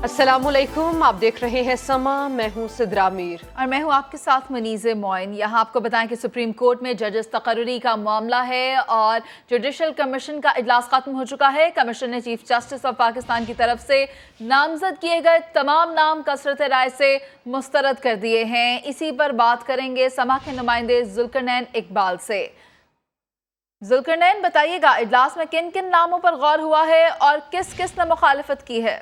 अस्सलामुअलैकुम, आप देख रहे हैं समा। मैं हूं सिद्रा मीर और मैं हूं आपके साथ मनीज़ मोइन। यहाँ आपको बताएं कि सुप्रीम कोर्ट में जजेस तकर्रुरी का मामला है और जुडिशल कमीशन का इजलास खत्म हो चुका है। कमीशन ने चीफ जस्टिस ऑफ पाकिस्तान की तरफ से नामजद किए गए तमाम नाम कसरत राय से मुस्तरद कर दिए हैं। इसी पर बात करेंगे समा के नुमाइंदे जुल्करनैन इकबाल से। जुल्करनैन, बताइएगा इजलास में किन किन नामों पर गौर हुआ है और किस किस ने मुखालिफत की है?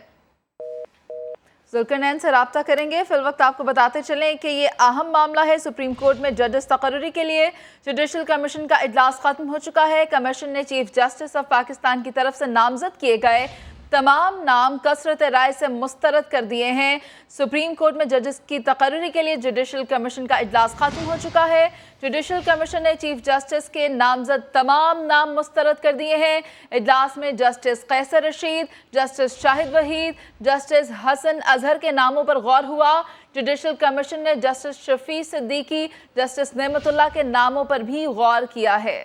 जुल्करनैन से राब्ता करेंगे। फिल वक्त आपको बताते चलें कि ये अहम मामला है। सुप्रीम कोर्ट में जजेस तकर्रुरी के लिए जुडिशल कमीशन का इजलास खत्म हो चुका है। कमीशन ने चीफ जस्टिस ऑफ पाकिस्तान की तरफ से नामजद किए गए तमाम नाम कसरत राय से मुस्तरद कर दिए हैं। सुप्रीम कोर्ट में जजेस की तकर्रुरी के लिए जुडिशल कमीशन का इजलास खत्म हो चुका है। जुडिशल कमीशन ने चीफ जस्टिस के नामजद तमाम नाम मुस्तरद कर दिए हैं। इजलास में justice Qaiser Rashid, justice Shahid Waheed, justice Hasan Azhar के नामों पर गौर हुआ। जुडिशल कमीशन ने जस्टिस शफी सिद्दीकी, जस्टिस नेमतुल्लाह के नामों पर भी गौर किया है।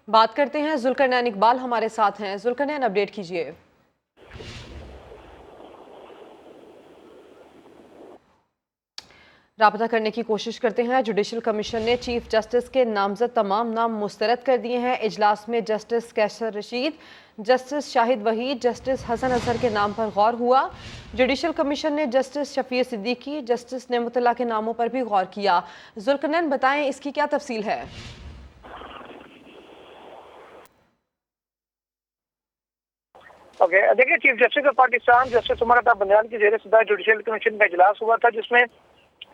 बात करते हैं, जुल्करनैन इकबाल हमारे साथ हैं। जुल्करनैन, अपडेट कीजिए। राबता करने की कोशिश करते हैं। जुडिशल कमीशन ने चीफ जस्टिस के नामजद तमाम नाम मुस्तरद कर दिए हैं। इजलास में justice Qaiser Rashid, justice Shahid Waheed, justice Hasan Azhar के नाम पर गौर हुआ। जुडिशल कमीशन ने जस्टिस शफी सिद्दीकी, जस्टिस नेमतुल्लाह के नामों पर भी गौर किया। जुल्करनैन, बताएं इसकी क्या तफसील है? देखिए, chief justice of Pakistan justice Umar Ata Bandial की जेर सदारत जुडिशल कमीशन का इजलास हुआ था, जिसमें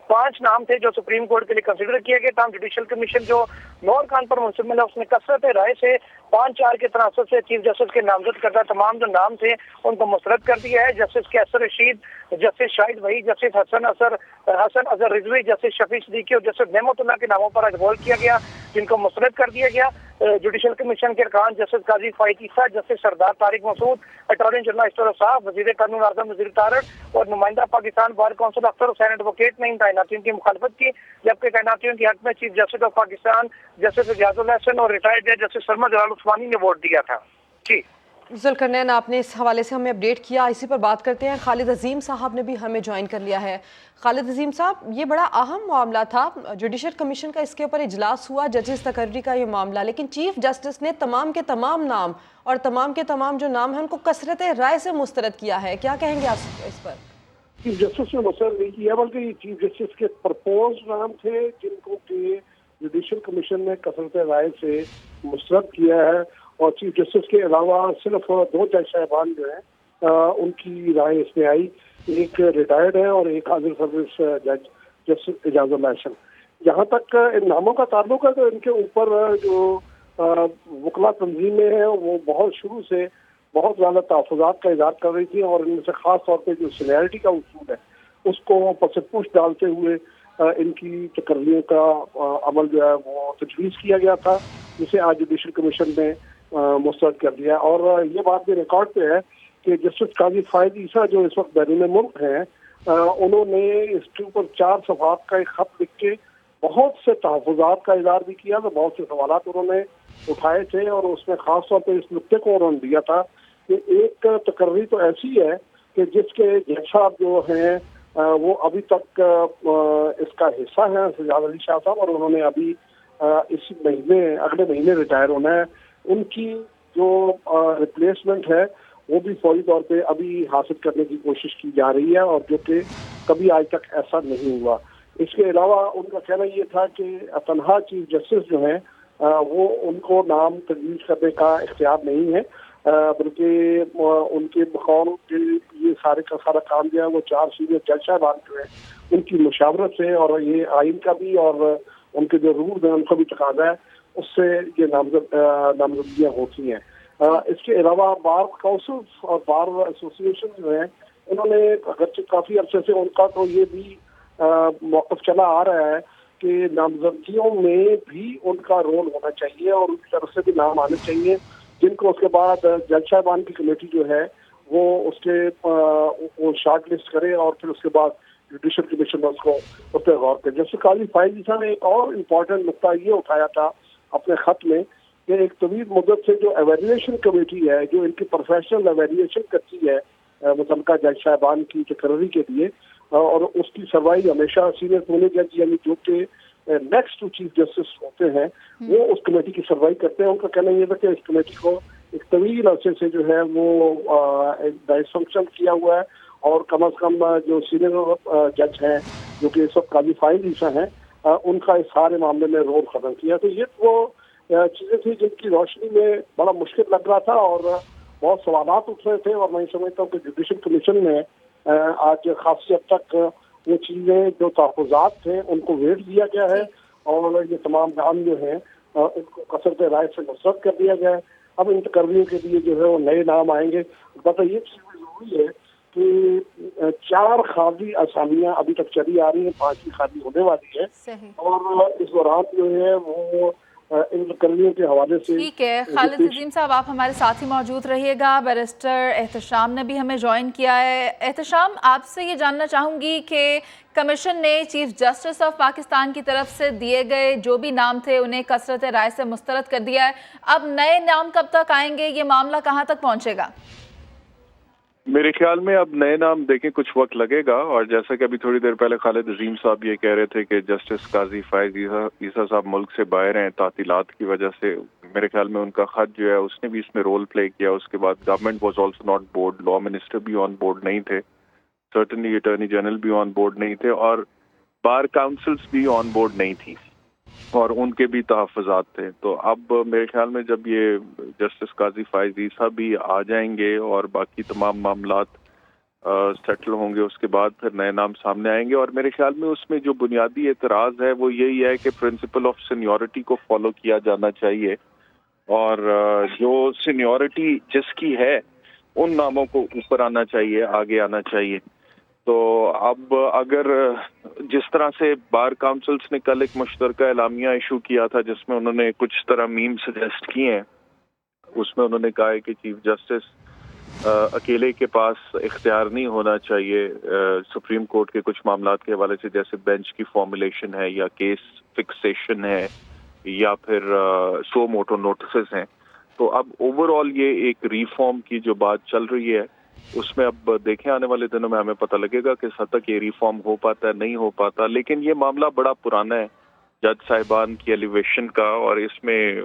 5 नाम थे जो सुप्रीम कोर्ट के लिए कंसिडर किए गए। तमाम जुडिशल कमीशन जो नौर खान पर मुंसलिक है, उसने कसरत राय से 5-4 के तनासब से चीफ जस्टिस के नामजद करता तमाम जो नाम थे उनको मुस्तरद कर दिया है। Justice Qaiser Rashid, justice Shahid Waheed, justice Hasan Azhar Rizvi, justice Shafi Siddiqui और जस्टिस नेमतुल्लाह के नामों पर गौर किया गया, जिनको मुस्तरद कर दिया गया। जुडिशल कमीशन के अरकान justice Qazi Faez Isa, justice Sardar Tariq Masood, attorney general इस्टर साहब, वजीर कानून आजम वजीर तारक और नुमाइंदा Pakistan bar council Akhtar Hussain advocate ने इन तैनातियों की मुखालफत की, जबकि तैनातियों के हक में chief justice of Pakistan justice Ijazul Hassan और रिटायर्ड जज जस्टिस सरमा जलाल उस्मानी ने वोट दिया था। जी जुल्करनैन, आपने इस हवाले से हमें अपडेट किया। इसी पर बात करते हैं। खालिद अजीम साहब ने भी हमें ज्वाइन कर लिया है। खालिद अजीम साहब, ये बड़ा अहम मामला था। जुडिशल कमीशन का इसके ऊपर इजलास हुआ, जजेस तकर्रुरी का ये मामला, लेकिन चीफ जस्टिस ने तमाम के तमाम नाम और तमाम के तमाम जो नाम हैं उनको कसरत राय से मुस्तरद किया है। क्या कहेंगे आप इस पर? चीफ जस्टिस ने मुस्तरद नहीं किया, बल्कि चीफ जस्टिस के प्रपोज नाम थे जिनको कि जुडिशल कमीशन ने कसरत राय से मुस्तरद किया है। और चीफ जस्टिस के अलावा सिर्फ 2 जज साहबान जो हैं उनकी राय इसमें आई। एक रिटायर्ड है और एक हाजिर सर्विस जज जस्टिस इजाजुल हसन। जहाँ तक इन नामों का ताल्लुक है, तो इनके ऊपर जो वकला तंजीमें हैं वो बहुत शुरू से बहुत ज़्यादा तहफ़्फ़ुज़ात का इज़हार कर रही थी, और इनमें से ख़ास तौर पे जो सीनियरिटी का उसूल है उसको पसपुश डालते हुए इनकी तकर्रियों का अमल जो है वो तजवीज़ किया गया था, जिसे आज जुडिशल कमीशन ने मुस्तरद कर दिया। और ये बात भी रिकॉर्ड पे है कि जस्टिस काजी फाइद ईसा जो इस वक्त बैरून मुल्क हैं, उन्होंने इसके ऊपर 4 सफ़हात का एक खत लिख के बहुत से तहफ़्फ़ुज़ात का इज़हार भी किया। तो बहुत से सवालात उन्होंने उठाए थे, और उसमें ख़ास तौर पर इस नुक्ते को उन्होंने दिया था कि एक तकर्री तो ऐसी है कि जिसके जज साहब जो हैं वो अभी तक इसका हिस्सा है, सजाद अली शाह साहब, और उन्होंने अभी इस महीने अगले महीने रिटायर होना है। उनकी जो रिप्लेसमेंट है वो भी फौरी तौर पे अभी हासिल करने की कोशिश की जा रही है, और जो कि कभी आज तक ऐसा नहीं हुआ। इसके अलावा उनका कहना ये था कि तनहा चीफ जस्टिस जो हैं वो उनको नाम तजवीज़ करने का इख्तियार नहीं है, बल्कि उनके बकौल के ये सारे का सारा काम जो है वो 4 सीनियर जज साहबान जो है उनकी मुशावरत से, और ये आइन का भी और उनके जो रूल्स हैं उनका भी तकाजा है, उससे ये नामजदगियाँ होती हैं। इसके अलावा बार काउंसिल और बार एसोसिएशन जो है, उन्होंने अगरचे काफ़ी अरसे से उनका तो ये भी मौक़िफ़ चला आ रहा है कि नामजदगियों में भी उनका रोल होना चाहिए, और उनकी तरफ से भी नाम आने चाहिए, जिनको उसके बाद जज साहबान की कमेटी जो है वो उसके वो शॉर्ट लिस्ट करे, और फिर उसके बाद जुडिशल कमीशन उसको उस पर गौर करे। जैसे काजी फाइद ईसा ने एक और इम्पोर्टेंट नुकता ये उठाया था अपने खत में कि एक तवील मुद्दत से जो एवेल्यूएशन कमेटी है, जो इनकी प्रोफेशनल एवेल्यूएशन करती है मुतल्लिका जज साहिबान की तकर्री के लिए, और उसकी सर्वाई हमेशा सीनियर पुलिस जज यानी जो कि नेक्स्ट टू चीफ जस्टिस होते हैं वो उस कमेटी की सर्वाई करते हैं। उनका कहना ये था कि इस कमेटी को एक तवील अरसे से जो है वो डायसफंक्शन किया हुआ है, और कम अज कम जो सीनियर जज हैं जो कि इस वक्त काजी फाइल ईसा हैं, उनका इस सारे मामले में रोल खत्म किया। तो ये वो चीज़ें थी जिनकी रोशनी में बड़ा मुश्किल लग रहा था और बहुत सवालात उठ रहे थे, और मैं समझता हूँ कि जुडिशल कमीशन में आज खासी हद तक ये चीज़ें जो तहफ़्फ़ुज़ात थे उनको वेट दिया गया है, और ये तमाम बयान जो हैं इनको कसरत राय से मुस्तरद कर दिया गया है। अब इन तकर्रियों के लिए जो है वो नए नाम आएंगे। बता ये चीज़ ज़रूरी है कि 4 खाली असामियाँ अभी तक चली आ रही हैं, 5वीं खाली होने वाली है, और इस दौरान जो है वो इन तकर्रियों के हवाले से। ठीक है खालिद अजीम साहब, आप हमारे साथ ही मौजूद रहिएगा। बैरिस्टर एहतशाम ने भी हमें ज्वाइन किया है। एहतशाम, आपसे ये जानना चाहूँगी कि कमीशन ने चीफ जस्टिस ऑफ पाकिस्तान की तरफ से दिए गए जो भी नाम थे उन्हें कसरत राय से मुस्तरद कर दिया है। अब नए नाम कब तक आएंगे, ये मामला कहाँ तक पहुँचेगा? मेरे ख्याल में अब नए नाम देखें कुछ वक्त लगेगा, और जैसा कि अभी थोड़ी देर पहले खालिद अजीम साहब ये कह रहे थे कि जस्टिस काजी फायज ईसा साहब मुल्क से बाहर हैं तातीलात की वजह से। मेरे ख्याल में उनका खत जो है उसने भी इसमें रोल प्ले किया। उसके बाद government was also not board, law minister भी ऑन बोर्ड नहीं थे, सर्टनली अटॉर्नी जनरल भी ऑन बोर्ड नहीं थे, और बार काउंसिल्स भी ऑन बोर्ड नहीं थी, और उनके भी तहफ़्फ़ुज़ात थे। तो अब मेरे ख्याल में जब ये जस्टिस काजी फायज ईसा भी आ जाएंगे और बाकी तमाम मामलात सेटल होंगे, उसके बाद फिर नए नाम सामने आएंगे। और मेरे ख्याल में उसमें जो बुनियादी एतराज़ है वो यही है कि प्रिंसिपल ऑफ सीनियरिटी को फॉलो किया जाना चाहिए, और जो सीनियरिटी जिसकी है उन नामों को ऊपर आना चाहिए, आगे आना चाहिए। तो अब अगर जिस तरह से बार काउंसिल्स ने कल एक मुश्तरका एलामिया इशू किया था जिसमें उन्होंने कुछ तरह मीम सजेस्ट किए हैं, उसमें उन्होंने कहा है कि चीफ जस्टिस अकेले के पास इख्तियार नहीं होना चाहिए सुप्रीम कोर्ट के कुछ मामलात के हवाले से, जैसे बेंच की फॉर्मुलेशन है या केस फिक्सेशन है या फिर सो मोटो नोटिस हैं। तो अब ओवरऑल ये एक रिफॉर्म की जो बात चल रही है उसमें अब देखें आने वाले दिनों में हमें पता लगेगा कि हद तक ये रिफॉर्म हो पाता है, नहीं हो पाता। लेकिन ये मामला बड़ा पुराना है जज साहिबान की एलिवेशन का, और इसमें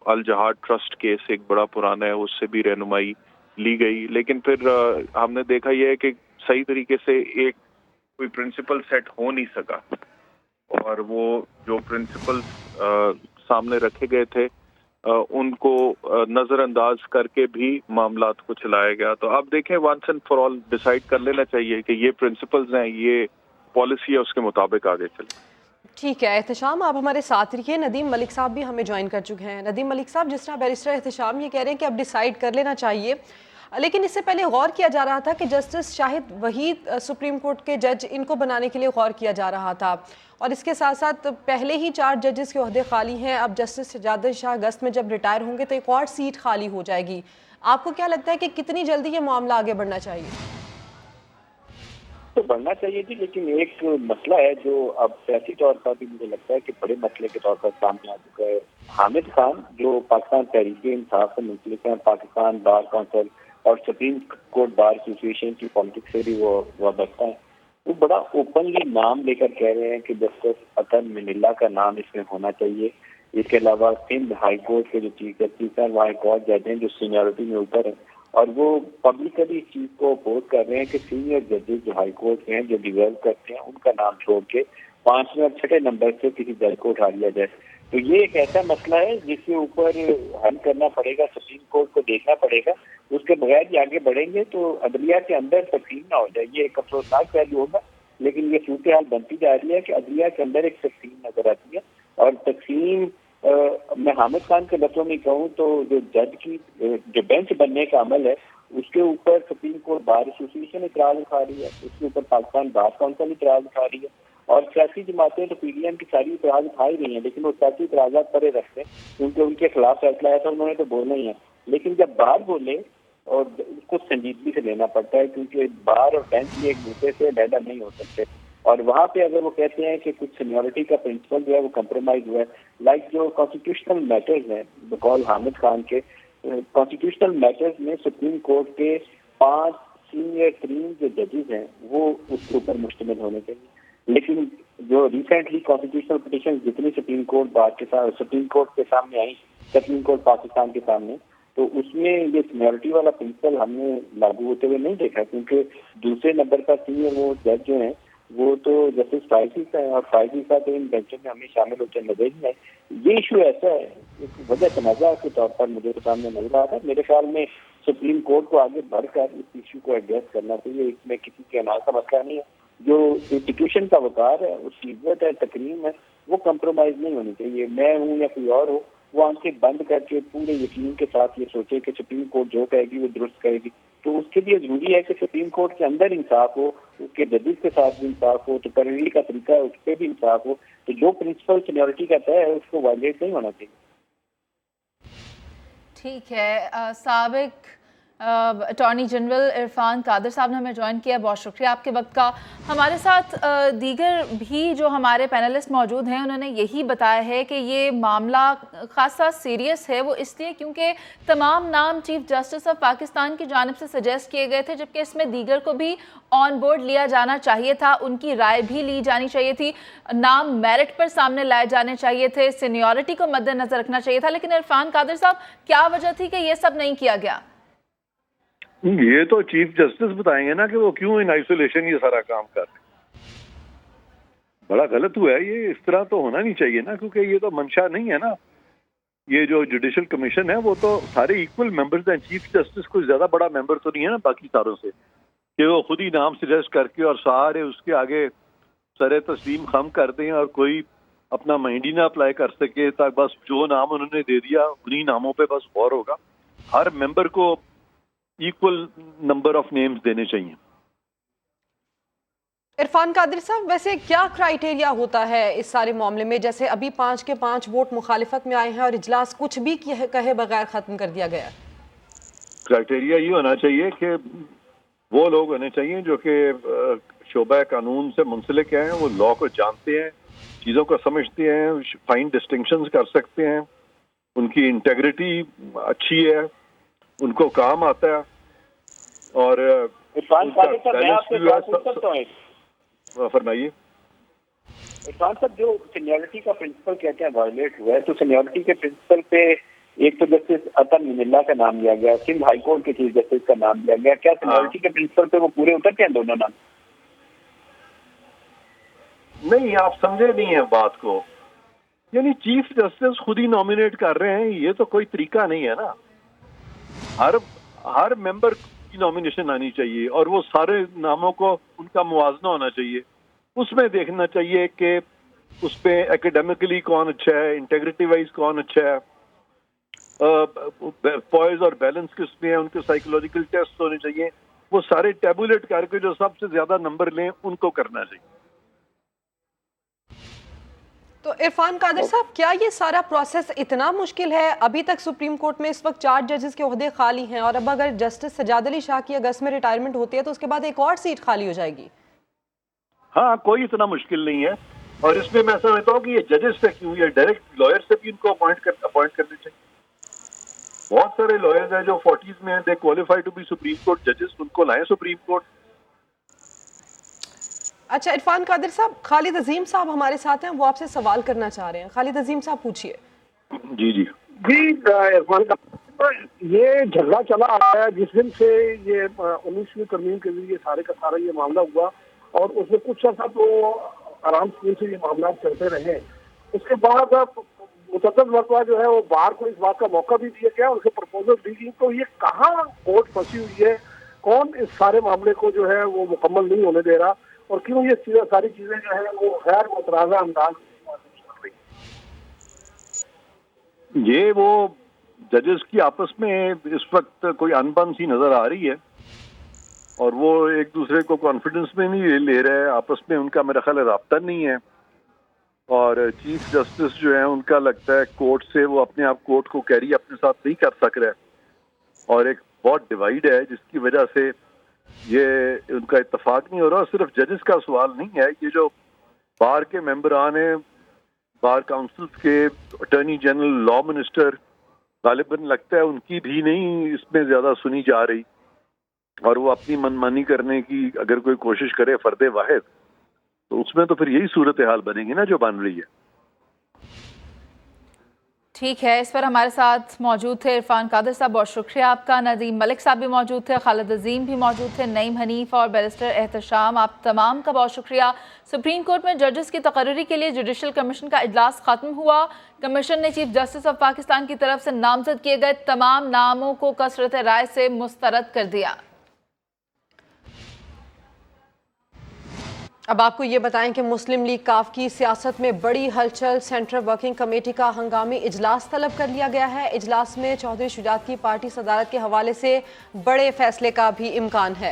अल जहाद ट्रस्ट केस एक बड़ा पुराना है, उससे भी रहनुमाई ली गई। लेकिन फिर हमने देखा यह है कि सही तरीके से एक कोई प्रिंसिपल सेट हो नहीं सका, और वो जो प्रिंसिपल सामने रखे गए थे उनको नजरअंदाज करके भी मामलात को चलाया गया। तो अब देखें once and for all decide कर लेना चाहिए कि ये प्रिंसिपल्स हैं, ये पॉलिसी है, उसके मुताबिक आगे चले। ठीक है एहतशाम, आप हमारे साथ रहिए। नदीम मलिक साहब भी हमें ज्वाइन कर चुके हैं। नदीम मलिक साहब, जिस तरह बैरिस्टर एहतशाम ये कह रहे हैं कि अब डिसाइड कर लेना चाहिए, लेकिन इससे पहले गौर किया जा रहा था कि justice Shahid Waheed supreme court के जज इनको बनाने के लिए गौर किया जा रहा था, और इसके साथ साथ पहले ही 4 जजेस के ओहदे खाली हैं। अब जस्टिस सजाद शाह अगस्त में जब रिटायर होंगे तो एक और सीट खाली हो जाएगी। आपको क्या लगता है कि कितनी जल्दी ये मामला आगे बढ़ना चाहिए? तो बढ़ना चाहिए जी, लेकिन एक मसला है जो अब सियासी तौर पर भी मुझे लगता है कि बड़े मसले के तौर पर सामने आ चुका है। हामिद खान जो पाकिस्तान तहरीक-ए-इंसाफ से मुंसलिक हैं, पाकिस्तान बार काउंसिल और सुप्रीम कोर्ट बार एसोसिएशन की पॉलिटिक्स से भी वो वाबस्ता है, वो बड़ा ओपनली नाम लेकर कह रहे हैं कि जस्टिस अतन मिनिल्ला का नाम इसमें होना चाहिए। इसके अलावा सिंध हाई कोर्ट के जो चीफ जस्टिस हैं, वहाँ एक और जज हैं जो सीनियरिटी में ऊपर है, और वो पब्लिकली इस चीज को अपोज कर रहे हैं कि सीनियर जजेस जो हाई कोर्ट के हैं, जो डिजर्व करते हैं, उनका नाम छोड़ के 5वें और 6ठे नंबर से किसी जज को उठा लिया जाए। तो ये एक ऐसा मसला है जिसके ऊपर हल करना पड़ेगा, सुप्रीम कोर्ट को देखना पड़ेगा। उसके बगैर ही आगे बढ़ेंगे तो अदलिया के अंदर तकसीम ना हो जाए। ये एक अफसोसनाक पहलू होगा, लेकिन ये सूरत हाल बनती जा रही है कि अदलिया के अंदर एक तकसीम नजर आती है, और तकसीम मैं हामिद खान के लफ्जों में कहूँ तो जो जज की जो बेंच बनने का अमल है उसके ऊपर सुप्रीम कोर्ट बार एसोसिएशन इतराज उठा रही है, उसके ऊपर पाकिस्तान बार काउंसिल इतराज उठा रही है, और सियासी जमातें तो पीडीएम की सारी इतराज उठा ही रही हैं, लेकिन वो सियासी इतराजात परे रखते हैं क्योंकि उनके खिलाफ फैसला है तो उन्होंने तो बोलना ही है। लेकिन जब बार बोले और उसको संजीदगी से लेना पड़ता है, क्योंकि बार और बेंच ये एक दूसरे से अलग नहीं हो सकते, और वहाँ पे अगर वो कहते हैं कि कुछ सीनियरिटी का प्रिंसिपल जो है वो कम्प्रोमाइज हुआ है, लाइक जो कॉन्स्टिट्यूशनल मैटर्स हैं बकौल हामिद खान के, कॉन्स्टिट्यूशनल मैटर्स में सुप्रीम कोर्ट के 5 سینئر ترین جو ججز ہیں وہ اس کے اوپر مشتمل ہونے چاہیے. لیکن جو ریسنٹلی کانسٹیٹیوشنل پٹیشن جتنی سپریم کورٹ بات کے ساتھ سپریم کورٹ کے سامنے آئی, سپریم کورٹ پاکستان کے سامنے, تو اس میں یہ سینیورٹی والا پرنسپل ہم نے لاگو ہوتے ہوئے نہیں دیکھا, کیونکہ دوسرے نمبر کا سینئر وہ جج جو ہیں وہ تو جسٹس فائزی کا ہے, اور فائزی کا تو ان بینچوں میں ہمیں شامل ہوتے نظر نہیں آئے. یہ ایشو ایسا ہے, ایک وجہ تنازع کے طور پر مجھے سامنے نظر رہا تھا. میرے خیال میں سپریم کورٹ کو آگے بڑھ کر اس ایشو کو ایڈریس کرنا چاہیے. اس میں کسی کے اناج کا مسئلہ نہیں ہے, جو انسٹیٹیوشن کا وقار ہے, اس کی عزت ہے, تکریم ہے, وہ کمپرومائز نہیں ہونی چاہیے. میں ہوں یا کوئی اور ہو, وہ آنکھیں بند کر کے پورے یقین کے ساتھ یہ سوچے کہ سپریم کورٹ جو کہے گی وہ درست کہے گی. تو اس کے لیے ضروری ہے کہ سپریم کورٹ کے اندر انصاف ہو, اس کے ججز کے ساتھ بھی انصاف ہو, تو تقرری کا طریقہ ہے اس پہ بھی انصاف ہو. تو جو پرنسپل سینیورٹی کا طے ہے اس کو وائلیٹ نہیں ہونا چاہیے. ٹھیک ہے. سابق اٹارنی جنرل عرفان قادر صاحب نے ہمیں جوائن کیا, بہت شکریہ آپ کے وقت کا. ہمارے ساتھ دیگر بھی جو ہمارے پینلسٹ موجود ہیں انہوں نے یہی بتایا ہے کہ یہ معاملہ خاصا سیریس ہے, وہ اس لیے کیونکہ تمام نام چیف جسٹس آف پاکستان کی جانب سے سجیسٹ کیے گئے تھے, جبکہ اس میں دیگر کو بھی آن بورڈ لیا جانا چاہیے تھا, ان کی رائے بھی لی جانی چاہیے تھی, نام میرٹ پر سامنے لائے جانے چاہیے تھے, سینیورٹی کو مد نظر رکھنا چاہیے تھا. لیکن عرفان قادر صاحب کیا وجہ تھی کہ یہ سب نہیں کیا گیا؟ یہ تو چیف جسٹس بتائیں گے نا کہ وہ کیوں ان آئسولیشن یہ سارا کام کر رہے ہیں. بڑا غلط ہوا ہے یہ, اس طرح تو ہونا نہیں چاہیے نا, کیونکہ یہ تو منشا نہیں ہے نا. یہ جو جوڈیشل کمیشن ہے وہ تو سارے ایکول ممبرز ہیں. چیف جسٹس کوئی زیادہ بڑا ممبر تو نہیں ہے نا باقی ساروں سے, کہ وہ خود ہی نام سجیسٹ کر کے اور سارے اس کے آگے سر تسلیم خم کر دیں اور کوئی اپنا مائنڈ ہی نہ اپلائی کر سکے. تاکہ بس جو نام انہوں نے دے دیا انہی ناموں پہ بس غور ہوگا. ہر ممبر کو ایکول نمبر آف نیمز دینے چاہیے. عرفان قادر صاحب, ویسے کیا کرائیٹیریا ہوتا ہے اس سارے معاملے میں؟ جیسے ابھی 5 کے 5 ووٹ مخالفت میں آئے ہیں اور اجلاس کچھ بھی کہے بغیر ختم کر دیا گیا. کرائیٹیریا یہ ہونا چاہیے کہ وہ لوگ ہونے چاہیے جو کہ شعبہ قانون سے منسلک ہیں, وہ لا کو جانتے ہیں, چیزوں کو سمجھتے ہیں, فائن ڈسٹنکشنز کر سکتے ہیں, ان کی انٹیگریٹی اچھی ہے, ان کو کام آتا ہے. اور عرفان قادر صاحب میں آپ سے پوچھ سکتا ہوں, فرمائیے. عرفان صاحب جو سینیورٹی کا پرنسپل کہتے ہیں وائلیٹ ہوا ہے, تو سینیورٹی کے پرنسپل پہ ایک تو جسٹس عطا من اللہ کا نام لیا گیا, سندھ ہائی کورٹ کے چیف جسٹس کا نام لیا گیا. کیا سینیورٹی کے پرنسپل پہ وہ پورے اترتے ہیں دونوں نام؟ نہیں, آپ سمجھے نہیں ہیں بات کو. یعنی چیف جسٹس خود ہی نامینیٹ کر رہے ہیں, یہ تو کوئی طریقہ نہیں ہے نا. ہر ممبر کی نامینیشن آنی چاہیے اور وہ سارے ناموں کو ان کا موازنہ ہونا چاہیے. اس میں دیکھنا چاہیے کہ اس پہ ایکیڈیمکلی کون اچھا ہے, انٹیگریٹی وائز کون اچھا ہے, پوائز اور بیلنس کس میں ہے, ان کے سائیکولوجیکل ٹیسٹ ہونے چاہیے. وہ سارے ٹیبولیٹ کر کے جو سب سے زیادہ نمبر لیں ان کو کرنا چاہیے. تو عرفان قادر صاحب, کیا یہ سارا پروسیس اتنا مشکل ہے؟ ابھی تک سپریم کورٹ میں اس وقت 4 ججز کے عہدے خالی ہیں, اور اب اگر جسٹس سجاد علی شاہ کی اگست میں ریٹائرمنٹ ہوتی ہے تو اس کے بعد ایک اور سیٹ خالی ہو جائے گی. ہاں, کوئی اتنا مشکل نہیں ہے. اور اس میں میں سمجھتا ہوں کہ یہ ججز سے کیوں, یہ ڈائریکٹ لائر سے بھی ان کو اپوائنٹ کرنے چاہیے. بہت سارے لائرز ہیں جو 40s میں ہیں, they qualify to be supreme court ججز, ان کو لائیں سپریم کورٹ. اچھا عرفان قادر صاحب, خالد عظیم صاحب ہمارے ساتھ ہیں, وہ آپ سے سوال کرنا چاہ رہے ہیں. خالد عظیم صاحب پوچھیے. جی عرفان یہ جھگڑا چلا آ رہا ہے جس دن سے یہ 19ویں ترمیم کے ذریعے سارے کا سارا یہ معاملہ ہوا, اور اس میں کچھ عرصہ تو آرام سے یہ معاملات چلتے رہے. اس کے بعد متعدد مرتبہ جو ہے وہ بار کو اس بات کا موقع بھی دیا گیا, ان سے پرپوزل دی گئی. تو یہ کہاں کورٹ پھنسی ہوئی ہے, کون اس سارے معاملے کو جو ہے وہ مکمل نہیں ہونے دے رہا, اور کیوں یہ ساری چیزیں جو ہیں وہ غیر متنازع انداز میں رہی؟ یہ وہ ججز کی آپس میں اس وقت کوئی انبن سی نظر آ رہی ہے, اور وہ ایک دوسرے کو کانفیڈنس میں نہیں لے رہے. آپس میں ان کا میرا خیال رابطہ نہیں ہے, اور چیف جسٹس جو ہیں ان کا لگتا ہے کورٹ سے وہ اپنے آپ کورٹ کو کیری اپنے ساتھ نہیں کر سک رہے, اور ایک بہت ڈیوائڈ ہے جس کی وجہ سے یہ ان کا اتفاق نہیں ہو رہا. صرف ججز کا سوال نہیں ہے, یہ جو بار کے ممبران ہیں, بار کاؤنسلز کے, اٹارنی جنرل, لا منسٹر, غالباً لگتا ہے ان کی بھی نہیں اس میں زیادہ سنی جا رہی. और वो अपनी मनमानी करने की अगर कोई कोशिश करे फर्द वाहिद, तो उसमें तो फिर यही सूरत हाल बनेगी ना जो बन रही है। ठीक है, इस पर हमारे साथ मौजूद थे इरफान कादिर साहब, बहुत शुक्रिया आपका। नदीम मलिक साहब भी मौजूद थे, खालिद अजीम भी मौजूद थे, नईम हनीफ और बैरिस्टर एहतशाम, आप तमाम का बहुत शुक्रिया। सुप्रीम कोर्ट में जजेस की तकर्री के लिए जुडिशल कमीशन का इजलास खत्म हुआ। कमीशन ने चीफ जस्टिस ऑफ पाकिस्तान की तरफ से नामजद किए गए तमाम नामों को कसरत राय से मुस्तरद कर दिया। अब आपको ये बताएं कि मुस्लिम लीग काफ की सियासत में बड़ी हलचल, सेंट्रल वर्किंग कमेटी का हंगामी इजलास तलब कर लिया गया है। इजलास में चौधरी शुजात की पार्टी सदारत के हवाले से बड़े फैसले का भी इम्कान है।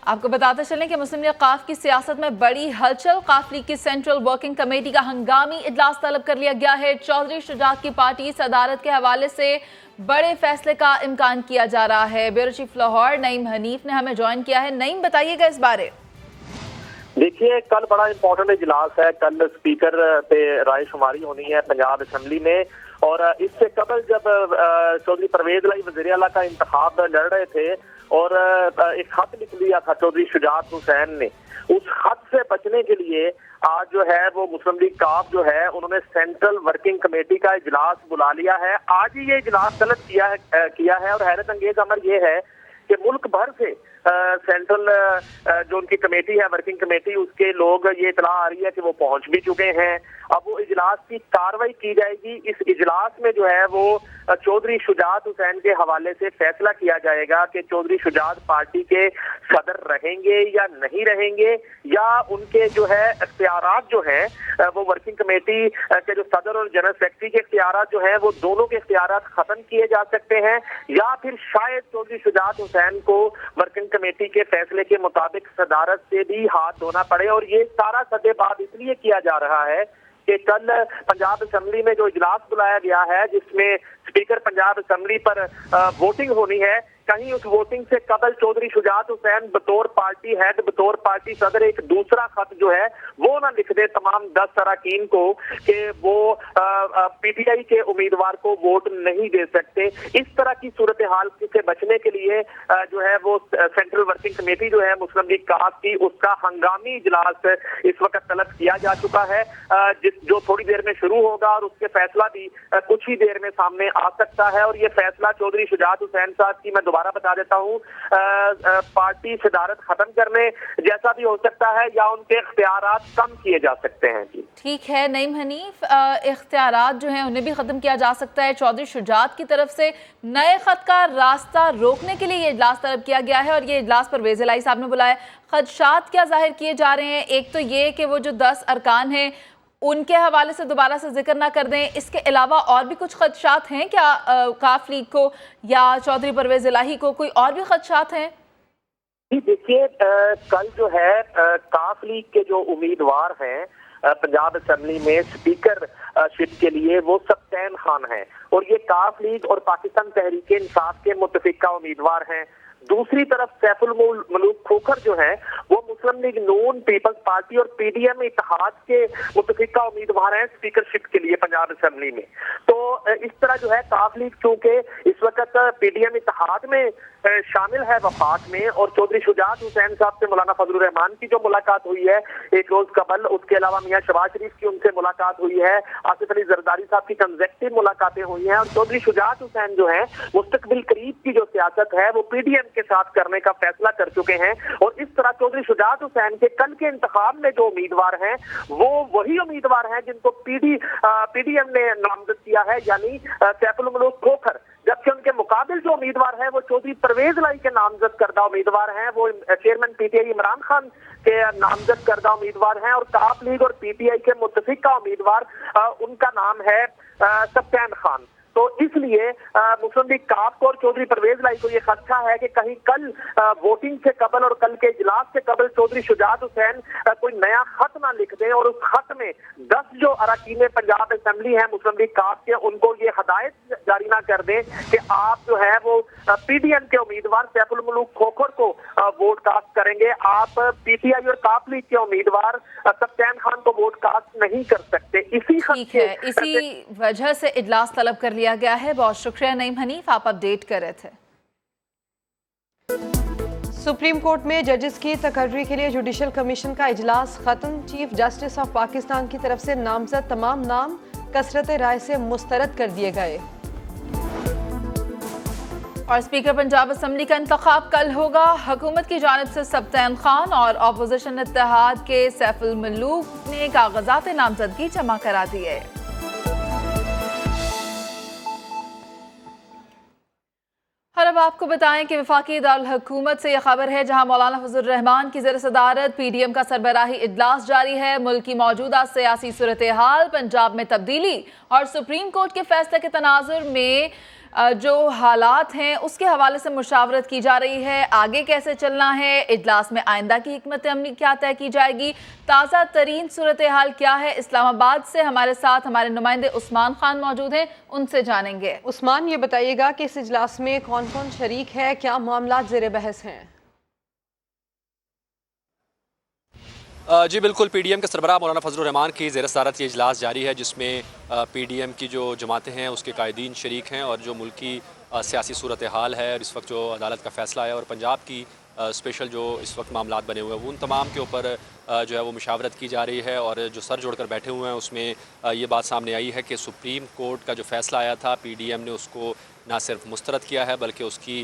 आपको बताते चलें कि मुस्लिम लीग काफ की सियासत में बड़ी हलचल, काफ लीग की सेंट्रल वर्किंग कमेटी का हंगामी इजलास तलब कर लिया गया है। चौधरी शुजात की पार्टी सदारत के हवाले से बड़े फैसले का इम्कान किया जा रहा है। ब्यूरो चीफ लाहौर नईम हनीफ ने हमें ज्वाइन किया है। नईम, बताइएगा इस बारे। देखिए, कल बड़ा इंपॉर्टेंट इजलास है। कल स्पीकर पे राय शुमारी होनी है पंजाब असम्बली में, और इससे कबल जब चौधरी परवेज लाई वज़ीर आला का इंतखाब लड़ रहे थे और एक खत लिख लिया था चौधरी शुजात हुसैन ने, उस खत से बचने के लिए आज जो है वो मुस्लिम लीग काफ जो है उन्होंने सेंट्रल वर्किंग कमेटी का इजलास बुला लिया है। आज ही ये इजलास तलब किया है और हैरत अंगेज अमर ये है कि मुल्क भर से सेंट्रल जो उनकी कमेटी है, वर्किंग कमेटी, उसके लोग, ये इतला आ रही है कि वो पहुंच भी चुके हैं। अब वो इजलास की कार्रवाई की जाएगी। इस इजलास में जो है वो चौधरी शुजात हुसैन के हवाले से फैसला किया जाएगा कि चौधरी शुजात पार्टी के सदर रहेंगे या नहीं रहेंगे, या उनके जो है इख्तियारात जो हैं वो वर्किंग कमेटी के जो सदर और जनरल सेक्रेटरी के इख्तियारात जो हैं वो दोनों के इख्तियारात खत्म किए जा सकते हैं, या फिर शायद चौधरी शुजात हुसैन को वर्किंग कमेटी के फैसले के मुताबिक सदारत से भी हाथ धोना पड़े। और ये सारा सद्देबाद इसलिए किया जा रहा है कि कल पंजाब असम्बली में जो इजलास बुलाया गया है जिसमें स्पीकर पंजाब असम्बली पर वोटिंग होनी है, कहीं उस वोटिंग से कबल चौधरी शुजात हुसैन बतौर पार्टी हेड, बतौर पार्टी सदर एक दूसरा खत जो है वो ना लिख दे तमाम 10 अरकान को कि वो पीटीआई के उम्मीदवार को वोट नहीं दे सकते। इस तरह की सूरत हाल से बचने के लिए जो है वो सेंट्रल वर्किंग कमेटी जो है मुस्लिम लीग काफ की, उसका हंगामी इजलास इस वक्त तलब किया जा चुका है, जो थोड़ी देर में शुरू होगा और उसके फैसला भी कुछ ही देर में सामने आ सकता है। और ये फैसला चौधरी शुजात हुसैन साहब की, मैं दोबारा बता देता हूँ, पार्टी सदारत खत्म करने जैसा भी हो सकता है, या उनके इख्तियारात कम किए जा सकते हैं। जी ठीक है नईम हनीफ, इख्तियारात जो हैं उन्हें भी ख़त्म किया जा सकता है। चौधरी शुजात की तरफ से नए ख़त का रास्ता रोकने के लिए ये इजलास तलब किया गया है और ये इजलास परवेज़ इलाही साहब ने बुलाया। खदशात क्या जाहिर किए जा रहे हैं? एक तो ये कि वो जो 10 अरकान हैं उनके हवाले से दोबारा से जिक्र ना कर दें, इसके अलावा और भी कुछ खदशात हैं क्या काफ लीग को या चौधरी परवेज इलाही को? कोई और भी खदशात हैं? देखिए, कल जो है काफ लीग के जो उम्मीदवार हैं पंजाब असम्बली में स्पीकर शिप के लिए वो सफ्तैन खान हैं, और ये काफ लीग और पाकिस्तान तहरीक इंसाफ के मुतफिका उम्मीदवार हैं। दूसरी तरफ सैफुल मलूक खोखर जो है वो मुस्लिम लीग नून, पीपल्स पार्टी और पीडीएम इत्तेहाद के मुतफिका उम्मीदवार हैं स्पीकरशिप के लिए पंजाब असम्बली में। तो इस तरह जो है काफ लीग चूंकि इस वक्त पीडीएम इत्तेहाद में शामिल है वफाक में, और चौधरी शुजात हुसैन साहब से मौलाना फजलुर रहमान की जो मुलाकात हुई है एक रोज कबल, उसके अलावा मियां शहबाज शरीफ की उनसे मुलाकात हुई है, आसिफ अली जरदारी साहब की कंजेक्टिव मुलाकातें हुई हैं, और चौधरी शुजात हुसैन जो है मुस्तकबिल करीब की जो सियासत है वो पीडीएम के साथ करने का फैसला कर चुके हैं। और इस तरह चौधरी शुजात हुसैन के कल के इंतखाब में जो उम्मीदवार हैं वो वही उम्मीदवार हैं जिनको पीडीएम ने नामजद किया है, यानी सैफुल मलूक खोखर, जबकि उनके मुकाबिल जो उम्मीदवार है वो चौधरी परवेज इलाही के नामजद करदा उम्मीदवार हैं, वो चेयरमैन पीटीआई इमरान खान के नामजद करदा उम्मीदवार हैं, और काफ लीग और पीटीआई के मुतफिका उम्मीदवार उनका नाम है सफ्तैन खान। तो इसलिए मुस्लिम लीग काफ को और चौधरी परवेज इलाही को ये खदशा है कि कहीं कल वोटिंग से कबल और कल के इजलास से कबल चौधरी शुजात हुसैन कोई नया खत ना लिख दें, और उस खत में 10 जो अरकान पंजाब असम्बली है मुस्लिम लीग काफ के, उनको ये हदायत जारी ना कर दें कि आप जो है वो पीडीएम के उम्मीदवार सैफुल मलूक खोखर को वोट कास्ट करेंगे, आप पीटीआई और काफ लीग के उम्मीदवार सफ्तैन खान को वोट कास्ट नहीं कर सकते। इसी वजह से इजलास तलब कर लिया गया है। बहुत शुक्रिया नईम हनीफ, आप अपडेट कर रहे थे। सुप्रीम कोर्ट में जजेस की तकर्री के लिए जुडिशल कमीशन का इजलास खत्म। चीफ जस्टिस ऑफ पाकिस्तान की तरफ से नामजद तमाम नाम कसरत राय से मुस्तरद कर दिए गए। और स्पीकर पंजाब असम्बली का इंतखाब कल होगा। हुकूमत की जानिब से सब्तैन खान और अपोजिशन इत्तेहाद के सैफुल मलूक ने कागजात नामजदगी जमा करा दिए। और अब आपको बताएं कि वफाकी दारुल हुकूमत से यह खबर है, जहां मौलाना फजल रहमान की ज़र सदारत PDM का सरबराही इजलास जारी है। मुल्क की मौजूदा सियासी सूरत हाल, पंजाब में तब्दीली और सुप्रीम कोर्ट के फैसले के तनाजुर में जो हालात हैं उसके हवाले से मुशावरत की जा रही है। आगे कैसे चलना है, इजलास में आइंदा की हिकमत अमली क्या तय की जाएगी, ताज़ा तरीन सूरत हाल क्या है। इस्लामाबाद से हमारे साथ हमारे नुमाइंदे उस्मान खान मौजूद हैं, उनसे जानेंगे। उस्मान, ये बताइएगा कि इस इजलास में कौन कौन शरीक है, क्या मामला ज़ेर बहस हैं? जी बिल्कुल, PDM के सरबराह मौलाना फजल रहमान की ज़ेर सदारत ये इजलास जारी है, जिसमें PDM की जो जमातें हैं उसके कायदीन शरीक हैं और जो मुल्क की सियासी सूरत हाल है और इस वक्त जो अदालत का फ़ैसला है और पंजाब की स्पेशल जो इस वक्त मामलात बने हुए हैं उन तमाम के ऊपर जो है वो मुशावरत की जा रही है। और जो सर जोड़कर बैठे हुए हैं उसमें ये बात सामने आई है कि सुप्रीम कोर्ट का जो फ़ैसला आया था PDM ने उसको ना सिर्फ मुस्तरद किया है बल्कि उसकी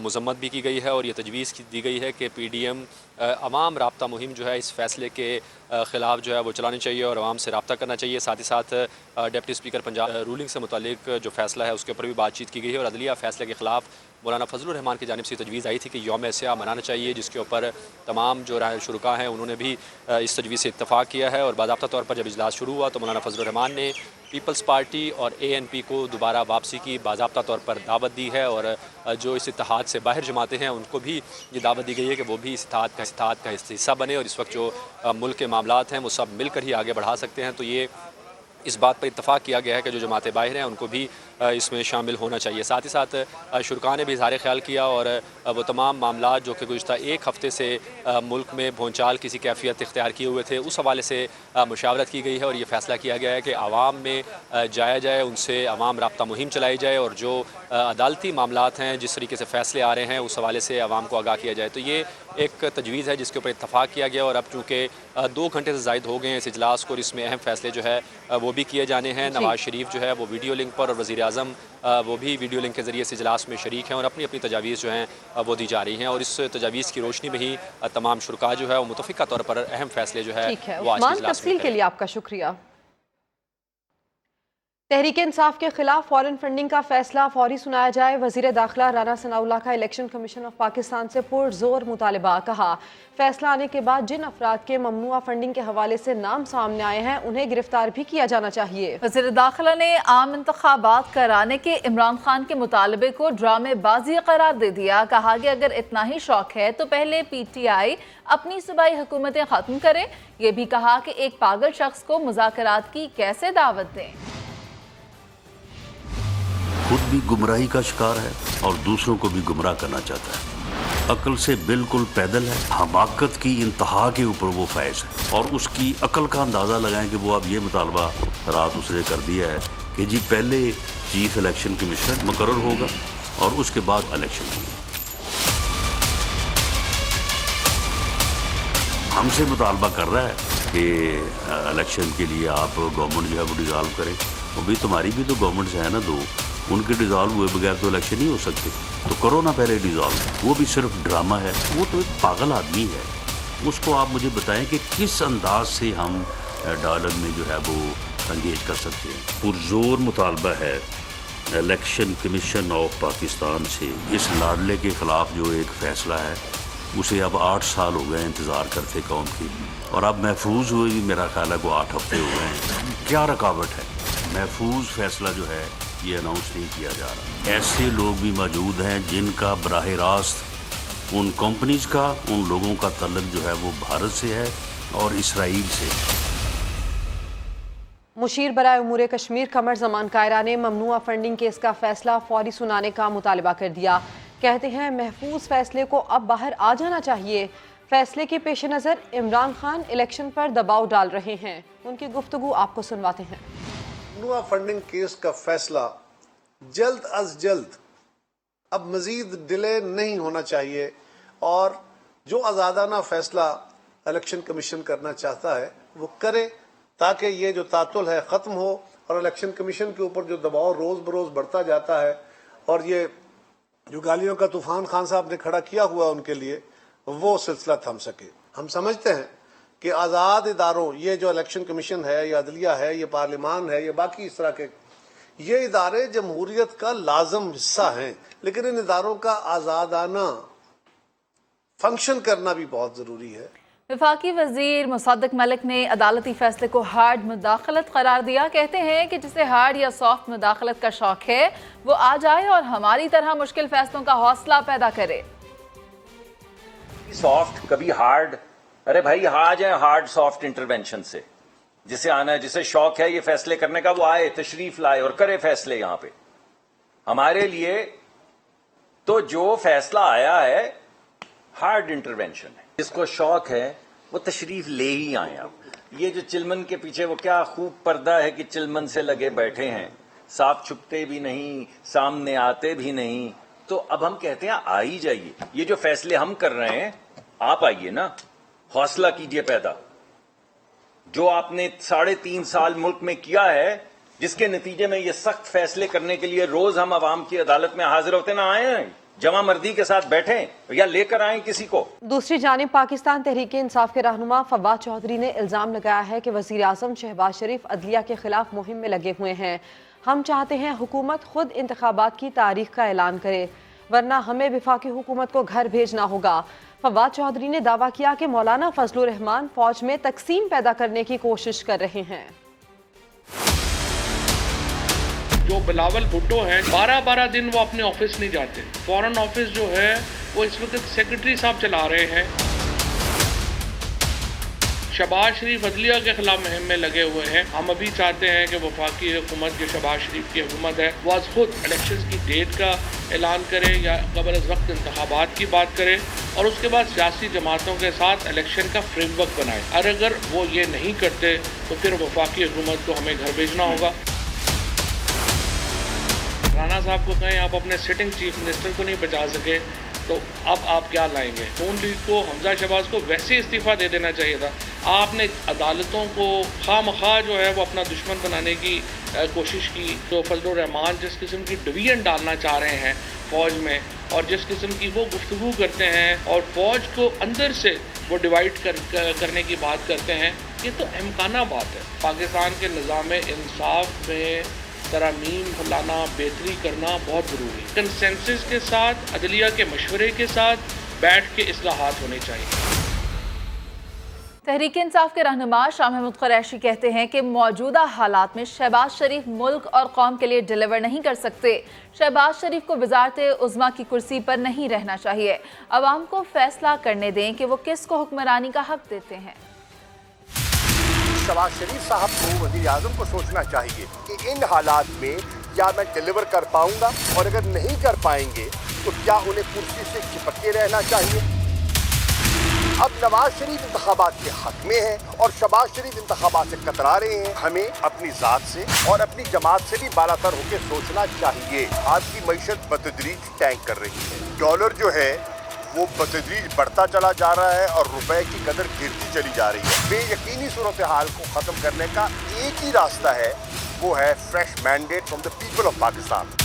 मज़म्मत भी की गई है और ये तजवीज़ दी गई है कि PDM अवाम राब्ता मुहिम जो है इस फ़ैसले के ख़िलाफ़ जो है वो चलानी चाहिए और आवाम से रब्ता करना चाहिए। साथ ही साथ डिप्टी स्पीकर पंजाब रूलिंग से मुतालिक जो फ़ैसला है उसके ऊपर भी बातचीत की गई है और अदलिया फ़ैसले के ख़िलाफ़ मौलाना फजल रहमान की जानिब से तजवीज़ आई थी कि यौम एहसिया मनाना चाहिए, जिसके ऊपर तमाम जो राय शुरुका हैं उन्होंने भी इस तजवीज़ से इत्तफ़ाक़ किया है। और बाज़ाब्ता तौर पर जब इजलास शुरू हुआ तो मौलाना फजल रहमान ने पीपल्स पार्टी और ANP को दोबारा वापसी की बाज़ाब्ता तौर पर दावत दी है और जो इस इत्तेहाद से बाहर जमाते हैं उनको भी ये दावत दी गई है कि वो भी इस इत्तेहाद का हिस्सा बने और इस वक्त जो मुल्क के मामलात हैं वो सब मिलकर ही आगे बढ़ा सकते हैं। तो ये इस बात पर इत्तफ़ाक़ किया गया है कि जो जमातें बाहर हैं उनको भी इसमें शामिल होना चाहिए। साथ ही साथ शुरका ने भी इज़हार ख्याल किया और वो तमाम मामलात जो कि गुज़िश्ता एक हफ़्ते से मुल्क में भूचाल किसी कैफियत इख्तियार किए हुए थे उस हवाले से मुशावरत की गई है और ये फ़ैसला किया गया है कि आवाम में जाया जाए, उनसे आवाम राब्ता मुहिम चलाई जाए और जो अदालती मामलात हैं जिस तरीके से फ़ैसले आ रहे हैं उस हवाले से आवाम को आगाह किया जाए। तो ये एक तजवीज़ है जिसके ऊपर इत्तफ़ाक़ किया गया और अब चूँकि 2 घंटे से ज़ायद हो गए हैं इस इजलास को और इसमें अहम फ़ैसले जो है वो भी किए जाने हैं। नवाज़ शरीफ जो है वो वीडियो लिंक पर और वज़ीर आज़म वो भी वीडियो लिंक के ज़रिए से इजलास में शरीक हैं और अपनी अपनी तजावीज़ जो हैं वो दी जा रही हैं और इस तजावीज़ की रोशनी में ही तमाम शुरका जो है वो मुतफ़िक़ा तौर पर अहम फ़ैसले जो है वो आज के इजलास में के लिए आपका शुक्रिया। तहरीक इंसाफ के खिलाफ फॉरेन फंडिंग का फैसला फौरी सुनाया जाए। वज़ीर दाखिला राना सनाउल्लाह का इलेक्शन कमीशन ऑफ पाकिस्तान से पुरज़ोर मुतालबा। कहा, फैसला आने के बाद जिन अफराद के ममनुआ फंडिंग के हवाले से नाम सामने आए हैं उन्हें गिरफ्तार भी किया जाना चाहिए। वज़ीर दाखिला ने आम इंतखाबात कराने के इमरान खान के मुतालबे को ड्रामेबाजी करार दे दिया। कहा कि अगर इतना ही शौक है तो पहले PTI अपनी सूबाई हुकूमतें ख़त्म करे। ये भी कहा कि एक पागल शख्स को मुज़ाकरात की कैसे दावत दें। खुद भी गुमराही का शिकार है और दूसरों को भी गुमराह करना चाहता है। अक्ल से बिल्कुल पैदल है, हमाकत की इंतहा के ऊपर वो फैज़ है और उसकी अक्ल का अंदाज़ा लगाएं कि वो अब ये मुतालबा रात उसने कर दिया है कि जी पहले चीफ इलेक्शन कमिश्नर मुकर्रर होगा और उसके बाद इलेक्शन होगा। हमसे मुतालबा कर रहा है कि इलेक्शन के लिए आप गवर्नमेंट जो है वो डिज़ॉल्व करें। वो भी तुम्हारी भी तो गवर्नमेंट्स है ना, 2 उनके डिज़ॉल्व हुए बगैर तो इलेक्शन नहीं हो सकते, तो करो ना पहले डिज़ॉल्व। वो भी सिर्फ ड्रामा है, वो तो एक पागल आदमी है। उसको आप मुझे बताएं कि किस अंदाज से हम डायलॉग में जो है वो एंगेज कर सकते हैं। पुरजोर मुतालबा है इलेक्शन कमीशन ऑफ पाकिस्तान से इस लाडले के ख़िलाफ़ जो एक फ़ैसला है उसे अब 8 साल हो गए इंतज़ार करते कौम की, और अब महफूज हुए भी मेरा ख्याल है को 8 हफ्ते हो गए हैं। क्या रुकावट है? महफूज फ़ैसला जो है ये अनाउंस नहीं किया जा रहा। ऐसे लोग भी मौजूद हैं जिनका बराह रास्त उन कंपनीज का, उन लोगों का तल्लुक जो है वो भारत से है और इसराइल से। मुशीर बराए उमूर कश्मीर कमर ज़मान कायरा ने ममनुआ फंडिंग केस का फैसला फौरी सुनाने का मुतालबा कर दिया। कहते हैं महफूज फैसले को अब बाहर आ जाना चाहिए। फैसले के पेश नज़र इमरान खान इलेक्शन पर दबाव डाल रहे हैं। उनकी गुफ्तगू आपको सुनवाते हैं। ममनुआ फंडिंग केस का फैसला जल्द अज जल्द, अब मजीद डिले नहीं होना चाहिए اور جو آزادانہ فیصلہ الیکشن کمیشن کرنا چاہتا ہے وہ کرے، تاکہ یہ جو تعطل ہے ختم ہو اور الیکشن کمیشن کے اوپر جو دباؤ روز بروز بڑھتا جاتا ہے اور یہ جو گالیوں کا طوفان خان صاحب نے کھڑا کیا ہوا ان کے لیے وہ سلسلہ تھم سکے۔ ہم سمجھتے ہیں کہ آزاد اداروں، یہ جو الیکشن کمیشن ہے، یہ عدلیہ ہے، یہ پارلیمان ہے، یہ باقی اس طرح کے یہ ادارے جمہوریت کا لازم حصہ ہیں، لیکن ان اداروں کا آزادانہ فنکشن کرنا بھی بہت ضروری ہے۔ وفاقی وزیر مصدق ملک نے عدالتی فیصلے کو ہارڈ مداخلت قرار دیا۔ کہتے ہیں کہ جسے ہارڈ یا سافٹ مداخلت کا شوق ہے وہ آ جائے اور ہماری طرح مشکل فیصلوں کا حوصلہ پیدا کرے۔ سافٹ کبھی ہارڈ، ارے بھائی آ جائیں ہارڈ سافٹ انٹرونشن سے، جسے آنا ہے، جسے شوق ہے یہ فیصلے کرنے کا وہ آئے، تشریف لائے اور کرے فیصلے یہاں پہ۔ ہمارے لیے تو جو فیصلہ آیا ہے ہارڈ انٹرونشن ہے، جس کو شوق ہے وہ تشریف لے ہی آئیں۔ اب یہ جو چلمن کے پیچھے وہ کیا خوب پردہ ہے کہ چلمن سے لگے بیٹھے ہیں، صاف چھپتے بھی نہیں، سامنے آتے بھی نہیں، تو اب ہم کہتے ہیں آ ہی جائیے۔ یہ جو فیصلے ہم کر رہے ہیں آپ آئیے نا، حوصلہ کیجئے پیدا۔ جو آپ نے 3.5 سال ملک میں کیا ہے، جس کے نتیجے میں یہ سخت فیصلے کرنے کے لیے روز ہم عوام کی عدالت میں حاضر ہوتے، نہ آئے ہیں، جمع مردی کے ساتھ بیٹھیں یا لے کر آئیں کسی کو۔ دوسری جانب پاکستان تحریک انصاف کے رہنما فواد چودھری نے الزام لگایا ہے کہ وزیر اعظم شہباز شریف عدلیہ کے خلاف مہم میں لگے ہوئے ہیں۔ ہم چاہتے ہیں حکومت خود انتخابات کی تاریخ کا اعلان کرے، ورنہ ہمیں وفاقی حکومت کو گھر بھیجنا ہوگا۔ فواد چودھری نے دعویٰ کیا کہ مولانا فضل الرحمان فوج میں تقسیم پیدا کرنے کی کوشش کر رہے ہیں۔ جو بلاول بھٹو ہیں 12 دن وہ اپنے آفس نہیں جاتے، فورن آفس جو ہے وہ اس وقت سیکرٹری صاحب چلا رہے ہیں۔ شہباز شریف عدلیہ کے خلاف مہم میں لگے ہوئے ہیں۔ ہم ابھی چاہتے ہیں کہ وفاقی حکومت جو شہباز شریف کی حکومت ہے وہ از خود الیکشنز کی ڈیٹ کا اعلان کرے یا قبل از وقت انتخابات کی بات کرے، اور اس کے بعد سیاسی جماعتوں کے ساتھ الیکشن کا فریم ورک بنائے۔ اور اگر وہ یہ نہیں کرتے تو پھر وفاقی حکومت کو ہمیں گھر بھیجنا ہوگا۔ رانا صاحب کو کہیں آپ اپنے سٹنگ چیف منسٹر کو نہیں بچا سکے تو اب آپ کیا لائیں گے؟ نون لیگ کو، حمزہ شہباز کو ویسے استعفیٰ دے دینا چاہیے تھا۔ آپ نے عدالتوں کو خواہ مخواہ جو ہے وہ اپنا دشمن بنانے کی کوشش کی۔ تو فضل الرحمان جس قسم کی ڈویژن ڈالنا چاہ رہے ہیں فوج میں، اور جس قسم کی وہ گفتگو کرتے ہیں اور فوج کو اندر سے وہ ڈیوائڈ کرنے کی بات کرتے ہیں، یہ تو امکانہ بات ہے۔ پاکستان کے نظام انصاف میں ترامیم لانا، بہتری کرنا بہت ضروری ہے۔ کنسنسس کے ساتھ، عدلیہ کے مشورے کے ساتھ بیٹھ کے اصلاحات ہونے چاہیے۔ تحریک انصاف کے رہنما شاہ محمود قریشی کہتے ہیں کہ موجودہ حالات میں شہباز شریف ملک اور قوم کے لیے ڈیلیور نہیں کر سکتے۔ شہباز شریف کو وزارت عظمیٰ کی کرسی پر نہیں رہنا چاہیے۔ عوام کو فیصلہ کرنے دیں کہ وہ کس کو حکمرانی کا حق دیتے ہیں۔ شہباز شریف صاحب کو، وزیر اعظم کو سوچنا چاہیے کہ ان حالات میں کیا میں ڈیلیور کر پاؤں گا، اور اگر نہیں کر پائیں گے تو کیا انہیں کرسی سے چپکے رہنا چاہیے۔ اب نواز شریف انتخابات کے حق میں ہیں اور شہباز شریف انتخابات سے کترا رہے ہیں۔ ہمیں اپنی ذات سے اور اپنی جماعت سے بھی بالا تر ہو کے سوچنا چاہیے۔ آج کی معیشت بتدریج ٹینک کر رہی ہے، ڈالر جو ہے وہ بتدریج بڑھتا چلا جا رہا ہے اور روپے کی قدر گرتی چلی جا رہی ہے۔ بے یقینی صورتحال کو ختم کرنے کا ایک ہی راستہ ہے، وہ ہے fresh mandate from the people of Pakistan.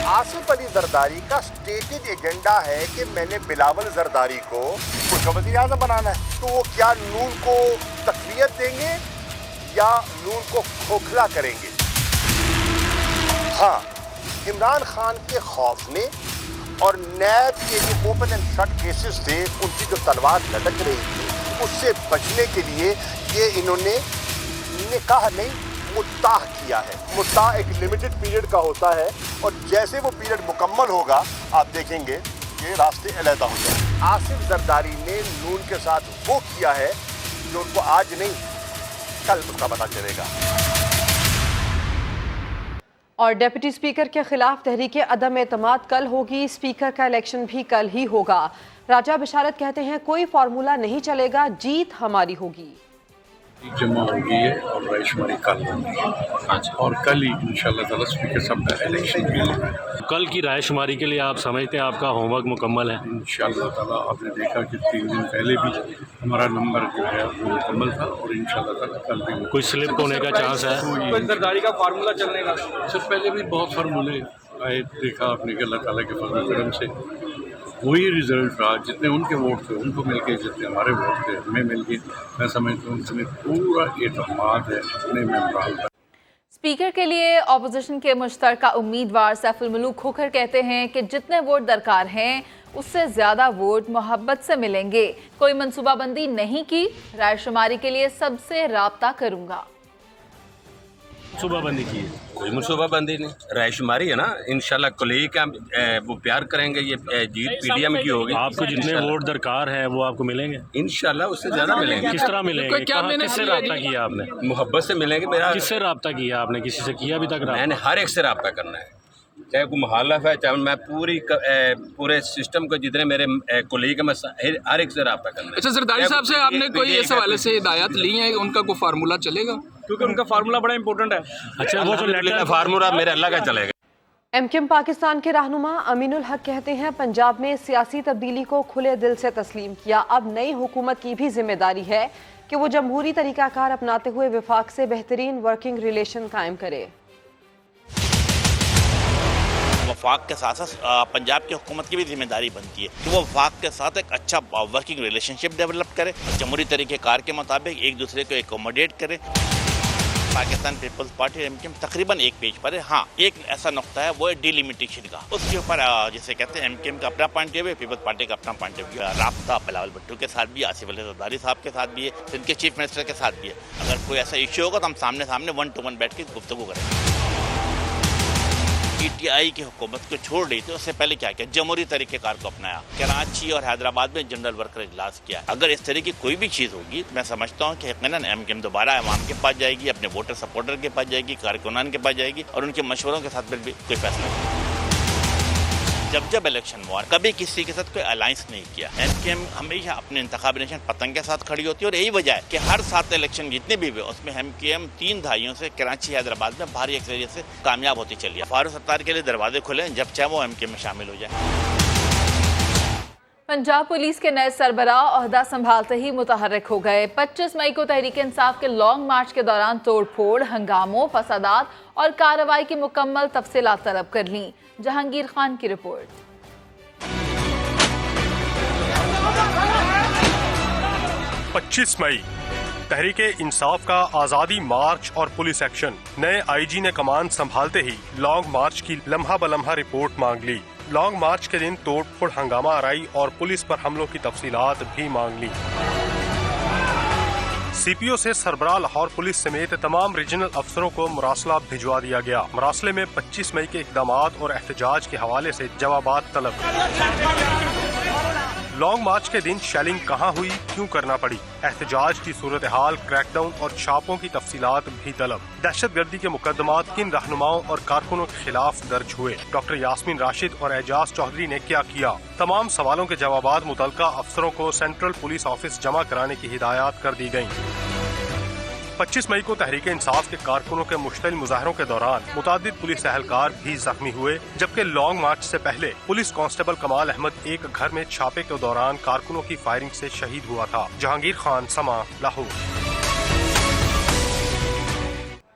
Asif Ali Zardari کا اسٹیٹڈ ایجنڈا ہے کہ میں نے بلاول زرداری کو خود کا وزیر اعظم بنانا ہے، تو وہ کیا نون کو تقویت دیں گے یا نون کو کھوکھلا کریں گے؟ ہاں، عمران خان کے خوف نے اور نیب کے جو اوپن اینڈ شٹ کیسز تھے، ان کی جو تلوار لٹک رہی تھی، اس سے بچنے کے لیے یہ انہوں نے نکاح نہیں مدعا کیا ہے۔ مدعا ایک لمیٹڈ پیریڈ کا ہوتا ہے، اور جیسے وہ پیریڈ مکمل ہوگا آپ دیکھیں گے یہ راستے علیحدہ ہو جائیں۔ آصف زرداری نے نون کے ساتھ وہ کیا ہے جو ان کو آج نہیں کل اس کا پتہ چلے گا۔ اور ڈیپٹی اسپیکر کے خلاف تحریک عدم اعتماد کل ہوگی، اسپیکر کا الیکشن بھی کل ہی ہوگا۔ راجہ بشارت کہتے ہیں کوئی فارمولہ نہیں چلے گا، جیت ہماری ہوگی۔ जमा होगी है और रायशुमारी कल होगी। अच्छा, और कल ही इंशाल्लाह ताला स्पीकर साहब का इलेक्शन भी होगा। कल की रायशुमारी के लिए आप समझते हैं आपका होमवर्क मुकम्मल है? इंशाल्लाह ताला आपने देखा कि 3 दिन पहले भी हमारा नंबर जो है वो मुकम्मल था और इंशाल्लाह ताला कल भी कोई स्लिप होने का चांस है? कोई सरदारी का फार्मूला चलने का सर पहले भी बहुत फार्मूले आए, देखा आपने कि अल्लाह ताला के फजल करम से वही रिजल्ट रहा। जितने उनके वोट थे उनको मिल गए, जितने हमारे वोट थे हमें मिल गए। मैं समझता हूँ उसमें पूरा एतमाद है अपने मेंबरान पर। स्पीकर के लिए अपोजिशन के मुश्तरका उम्मीदवार सैफुल मलूक खोखर कहते हैं कि जितने वोट दरकार हैं उससे ज़्यादा वोट मोहब्बत से मिलेंगे। कोई मनसूबाबंदी नहीं की, रायशुमारी के लिए सबसे राब्ता करूँगा। मनसूबाबंदी की है? कोई मनसूबाबंदी नहीं, रायशुमारी है ना, इंशाल्लाह कोलीग का वो प्यार करेंगे। ये जीत पीडीएम की होगी। आपको जितने वोट दरकार है वो आपको मिलेंगे इंशाल्लाह, उससे ज़्यादा मिलेंगे। किस तरह मिलेंगे? किससे रब्ता किया आपने? मोहब्बत से मिलेंगे। मेरा किससे रब्ता किया आपने? किसी से किया अभी तक? मैंने हर एक से रब्ता करना है, चाहे कोई मुखालफ है, चाहे मैं पूरे सिस्टम को जितने मेरे कोलीग हैं मैं हर एक से रब्ता करना है। अच्छा, सरदारी साहब से आपने कोई इस हवाले से हिदायत ली है, उनका कोई फार्मूला चलेगा? क्योंकि उनका फार्मूला बड़ा इंपॉर्टेंट है। अच्छा, वो जो लेटर फार्मूला मेरे अल्लाह का चलेगा। एमकेएम पाकिस्तान के रहनुमा अमीनुल हक कहते हैं पंजाब में सियासी तब्दीली को खुले दिल से तस्लीम किया। अब नई हुकूमत की भी जिम्मेदारी है कि वो जमहूरी तरीकाकार अपनाते हुए वफाक से बेहतरीन वर्किंग रिलेशन कायम करे। वफाक के साथ साथ पंजाब की हुकूमत की भी जिम्मेदारी बनती है कि वो वफाक के साथ एक अच्छा वर्किंग रिलेशनशिप डेवलप करे, जमहूरी तरीक़ेकार के मुताबिक एक दूसरे को एकोमोडेट करे। पाकिस्तान पीपल्स पार्टी एमकेएम तकरीबन एक पेज पर है। हाँ, एक ऐसा नुक्ता है, वो है डिलिमिटेशन का। उसके ऊपर जिसे कहते हैं एमकेएम का अपना पॉइंट ऑफ व्यू है, पीपल्स पार्टी का अपना पॉइंट ऑफ व्यू है। राब्ता बिलावल भुट्टो के साथ भी, आसिफ अली जरदारी साहब के साथ भी है, इनके चीफ मिनिस्टर के साथ भी है। अगर कोई ऐसा इश्यू होगा तो हम सामने सामने 1-to-1 बैठ के गुफ्तगू करेंगे। पीटीआई की हुकूमत को छोड़ रही थी, उससे पहले क्या किया? जमहूरी तरीक़ेकार को अपनाया। कराची और हैदराबाद में जनरल वर्कर इजलास किया। अगर इस तरह की कोई भी चीज़ होगी तो मैं समझता हूँ कि यकीनन एमकेएम दोबारा अवाम के पास जाएगी, अपने वोटर सपोर्टर के पास जाएगी, कारकुनान के पास जाएगी और उनके मशवरों के साथ भी कोई फैसला नहीं। जब इलेक्शन हुआ कभी किसी के साथ कोई अलायंस नहीं किया। एमकेएम हमेशा अपने इंतखाबी नेशन पतंग के साथ खड़ी होती है और यही वजह है कि हर 7 इलेक्शन जितने भी हुए उसमें एमकेएम 3 दहाइयों से कराची हैदराबाद में भारी अक्सरियत से कामयाब होती चली है। फारूक सत्तार के लिए दरवाजे खुले, जब चाहे वो एमकेएम में शामिल हो जाए। पंजाब पुलिस के नए सरबराह ओहदा संभालते ही मुतहर्रिक हो गए। 25 मई को तहरीक इंसाफ के लॉन्ग मार्च के दौरान तोड़फोड़, हंगामों, फसादात और कार्रवाई की मुकम्मल तफसीलात तलब कर लीं। जहांगीर खान की रिपोर्ट। 25 मई तहरीक इंसाफ का आज़ादी मार्च और पुलिस एक्शन। नए आईजी ने कमान संभालते ही लॉन्ग मार्च की लम्हा बलम्हा रिपोर्ट मांग ली। लॉन्ग मार्च के दिन तोड़फोड़, हंगामा आराई और पुलिस पर हमलों की तफसीलात भी मांग ली। सीपीओ से सरबराह लाहौर पुलिस समेत तमाम रीजनल अफसरों को मुरासला भिजवा दिया गया। मुरासले में 25 मई के इक़दामात और एहतजाज के हवाले से जवाबात तलब। लॉन्ग मार्च के दिन शेलिंग कहाँ हुई, क्यों करना पड़ी, एहतजाज की सूरत हाल, क्रैकडाउन और छापों की तफसीलात भी तलब। दहशतगर्दी के मुकदमात किन रहनुमाओं और कारकुनों के खिलाफ दर्ज हुए, डॉक्टर यास्मीन राशिद और एजाज चौधरी ने क्या किया, तमाम सवालों के जवाबात मुतल्लिका अफसरों को सेंट्रल पुलिस ऑफिस जमा कराने की हिदायत कर दी गयी। 25 मई को तहरीक इंसाफ के कारकुनों के मुश्तइल मुजाहरों के दौरान मुतादिद पुलिस एहलकार भी जख्मी हुए, जबकि लॉन्ग मार्च से पहले पुलिस कांस्टेबल कमाल अहमद एक घर में छापे के दौरान कारकुनों की फायरिंग से शहीद हुआ था। जहांगीर खान, समा, लाहौर।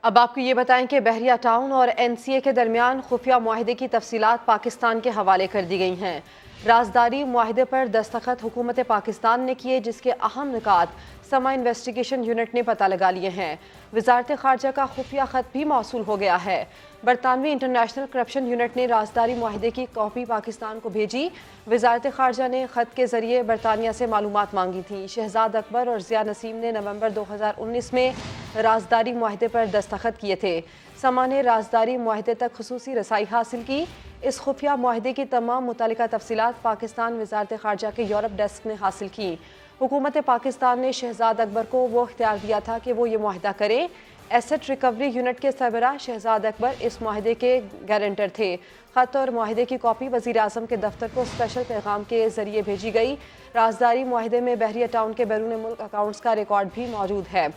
अब आपको ये बताएं कि बहरिया टाउन और एनसीए के दरमियान खुफिया मुआहिदे की तफसीलात पाकिस्तान के हवाले कर दी गई हैं। राजदारी मुआहिदे पर दस्तखत हुकूमत पाकिस्तान ने किए, जिसके अहम निकात समा इन्वेस्टिगेशन यूनिट ने पता लगा लिए हैं। वजारत खारजा का खुफिया खत भी मौसूल हो गया है। बरतानवी इंटरनेशनल करप्शन यूनिट ने राजदारी मुआहिदे की कॉपी पाकिस्तान को भेजी। वजारत खारजा ने खत के जरिए बरतानिया से मालूमात मांगी थी। शहजाद अकबर और ज़िया नसीम ने नवंबर 2019 में राजदारी मुआहिदे पर दस्तखत किए थे। समा ने राजदारी मुआहिदे तक खुसूसी रसाई हासिल की। इस खुफिया मुआहिदे की तमाम मुतल्लिका तफसीलात पाकिस्तान वजारत खारजा के यूरोप डेस्क ने हासिल की। हुकूमत पाकिस्तान ने शहजाद अकबर को वो इख्तियार दिया था कि वो ये मुआहिदा करें। एसेट रिकवरी यूनिट के सरबराह शहजाद अकबर इस मुआहिदे के गारंटर थे। खत और मुआहिदे की कॉपी वज़ीर आज़म के दफ्तर को स्पेशल पैगाम के जरिए भेजी गई। राजदारी मुआहिदे में बहरिया टाउन के बैरून मुल्क अकाउंट्स का रिकॉर्ड भी मौजूद है।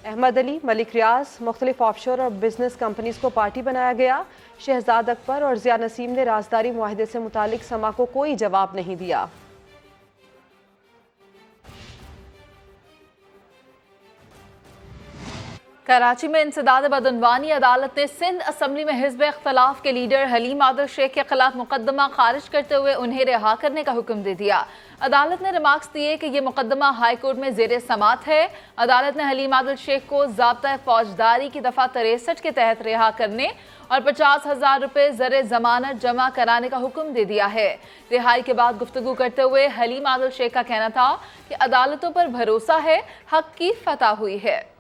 अहमद अली, मलिक रियाज, मुख्तलिफ ऑफशोर और बिजनेस कंपनीज को पार्टी बनाया गया। शहजाद अकबर और जिया नसीम ने राजदारी मुआहदे से मुतालिक समा को कोई जवाब नहीं दिया। कराची में इंसदाद बदनवानी अदालत ने सिंध असम्बली में हिज़्ब इख्तलाफ के लीडर हलीम आदिल शेख के खिलाफ मुकदमा खारिज करते हुए उन्हें रिहा करने का हुक्म दे दिया। अदालत ने रिमार्क्स दिए कि यह मुकदमा हाई कोर्ट में ज़ेर समात है। अदालत ने हलीम आदिल शेख को ज़ाब्ता फौजदारी की दफ़ा 63 के तहत रिहा करने और 50,000 रुपये ज़र ज़मानत जमा कराने का हुक्म दे दिया है। रिहाई के बाद गुफ्तगू करते हुए हलीम आदिल शेख का कहना था कि अदालतों पर भरोसा है, हक की फतह हुई है।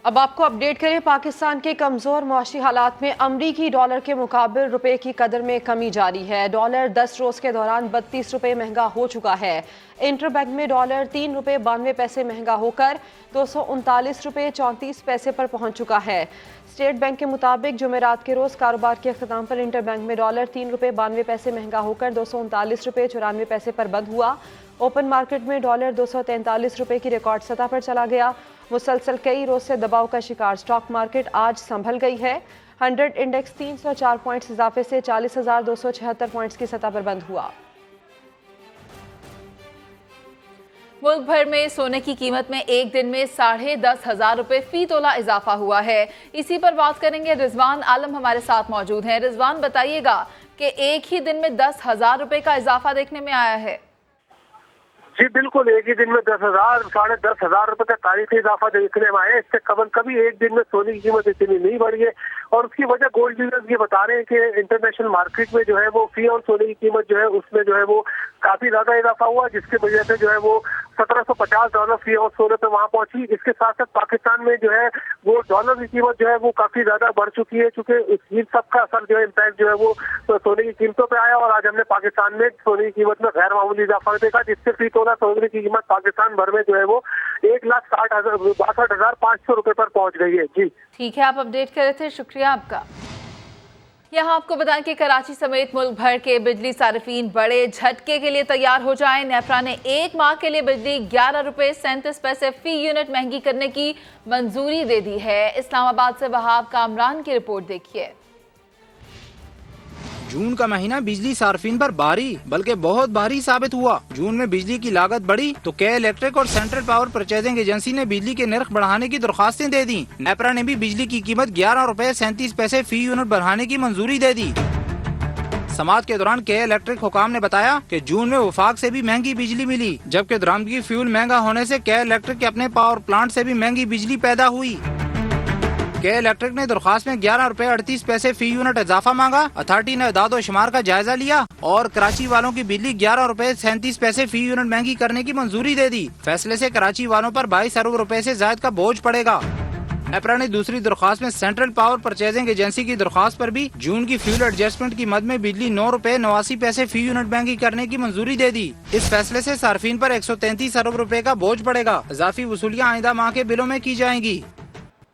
अब आपको अपडेट करें, पाकिस्तान के कमज़ोर मुआशी हालात में अमरीकी डॉलर के मुकाबले रुपए की कदर में कमी जारी है। डॉलर 10 रोज़ के दौरान 32 रुपये महंगा हो चुका है। इंटरबैंक में डॉलर 3 रुपये 92 पैसे महंगा होकर 239 रुपये 34 पैसे पर पहुंच चुका है। स्टेट बैंक के मुताबिक जुमेरात के रोज़ कारोबार के अख्ताम पर इंटरबैंक में डॉलर 3 रुपये 92 पैसे महंगा होकर 239 रुपये 94 पैसे पर बंद हुआ। ओपन मार्केट में डॉलर 243 रुपये की रिकॉर्ड सतह पर चला गया। मुसलसल कई रोज से दबाव का शिकार स्टॉक मार्केट आज संभल गई है। 100 इंडेक्स 304 पॉइंट्स इजाफे से 40,276 पॉइंट्स की सतह पर बंद हुआ। मुल्क भर में सोने की कीमत में एक दिन में 10,500 रुपये फी तोला इजाफा हुआ है। इसी पर बात करेंगे, रिजवान आलम हमारे साथ मौजूद हैं। रिजवान, बताइएगा कि एक ही दिन में 10,000 रुपये का इजाफा देखने में आया है। जी बिल्कुल, एक ही दिन में 10,000 साढ़े 10,000 रुपए का तारीखी इजाफा देखने में आया। इससे कभी एक दिन में सोने की कीमत इतनी नहीं बढ़ी है और उसकी वजह गोल्ड डीलर्स ये बता रहे हैं कि इंटरनेशनल मार्केट में जो है वो फी और सोने की कीमत जो है उसमें जो है वो काफी ज्यादा इजाफा हुआ, जिसकी वजह से जो है वो $1,750 फी और सोने पे वहाँ पहुंची। इसके साथ साथ पाकिस्तान में जो है वो डॉलर की कीमत जो है वो काफी ज्यादा बढ़ चुकी है, चूंकि इन सबका असर जो है इम्पैक्ट जो है वो सोने की कीमतों पे आया और आज हमने पाकिस्तान में सोने की कीमत में गैर मामूली इजाफा देखा, जिससे फी तोला सोने की कीमत पाकिस्तान भर में जो है वो 1,62,500 रुपए पर पहुंच गई है। जी ठीक है, आप अपडेट कर रहे थे, शुक्रिया आपका। यहाँ आपको बताएं कि कराची समेत मुल्क भर के बिजली सार्फिन बड़े झटके के लिए तैयार हो जाएं। नेफ्रा ने एक माह के लिए बिजली 11 रुपये 37 पैसे फी यूनिट महंगी करने की मंजूरी दे दी है। इस्लामाबाद से वहाब कामरान की रिपोर्ट देखिए। जून का महीना बिजली सार्फिन पर भारी बल्कि बहुत भारी साबित हुआ। जून में बिजली की लागत बढ़ी तो के इलेक्ट्रिक और सेंट्रल पावर परचेजिंग एजेंसी ने बिजली के नर्ख बढ़ाने की दरखास्तें दे दी। नेपरा ने भी बिजली की कीमत 11 रुपये 37 पैसे फी यूनिट बढ़ाने की मंजूरी दे दी। समाअत के दौरान के इलेक्ट्रिक हुकाम ने बताया कि जून में वफाक से भी महंगी बिजली मिली, जबकि दरामदगी फ्यूल महंगा होने से के इलेक्ट्रिक के अपने पावर प्लांट से भी महंगी बिजली पैदा हुई। के इलेक्ट्रिक ने दरख्वास्त में 11 रुपये 38 पैसे फी यूनिट इजाफा मांगा। अथॉरिटी ने अदाद व शुमार का जायजा लिया और कराची वालों की बिजली 11 रुपये 37 पैसे फी यूनिट महंगी करने की मंजूरी दे दी। फैसले से कराची वालों पर 22 अरब रुपए से ज्यादा का बोझ पड़ेगा। नेपरा ने दूसरी दरख्वास्त में सेंट्रल पावर परचेजिंग एजेंसी की दरख्वास्त पर भी जून की फ्यूल एडजस्टमेंट की मद में बिजली 9 रुपये 89 पैसे फी यूनिट महंगी करने की मंजूरी दे दी। इस फैसले से सार्फिन पर 133 अरब रुपए का बोझ पड़ेगा। इजाफी वसूलियाँ आइंदा माह के बिलों में की जाएंगी।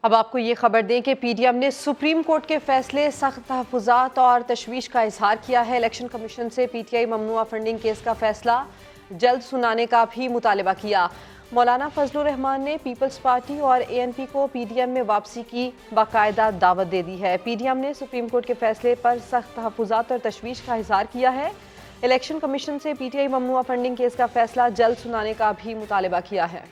अब आपको ये खबर दें कि पीडीएम ने सुप्रीम कोर्ट के फैसले सख्त तहफ़्फ़ुज़ात और तशवीश का इजहार किया है। इलेक्शन कमीशन से पीटीआई ममनुआ फंडिंग केस का फैसला जल्द सुनाने का भी मुतालबा किया। मौलाना फजलुर रहमान ने पीपल्स पार्टी और एएनपी को पीडीएम में वापसी की बाकायदा दावत दे दी है। पीडीएम ने सुप्रीम कोर्ट के फैसले पर सख्त तहफ़्फ़ुज़ात और तशवीश का इजहार किया है। इलेक्शन कमीशन से पीटीआई ममनुआ फंडिंग केस का फैसला जल्द सुनाने का भी मुतालबा किया है।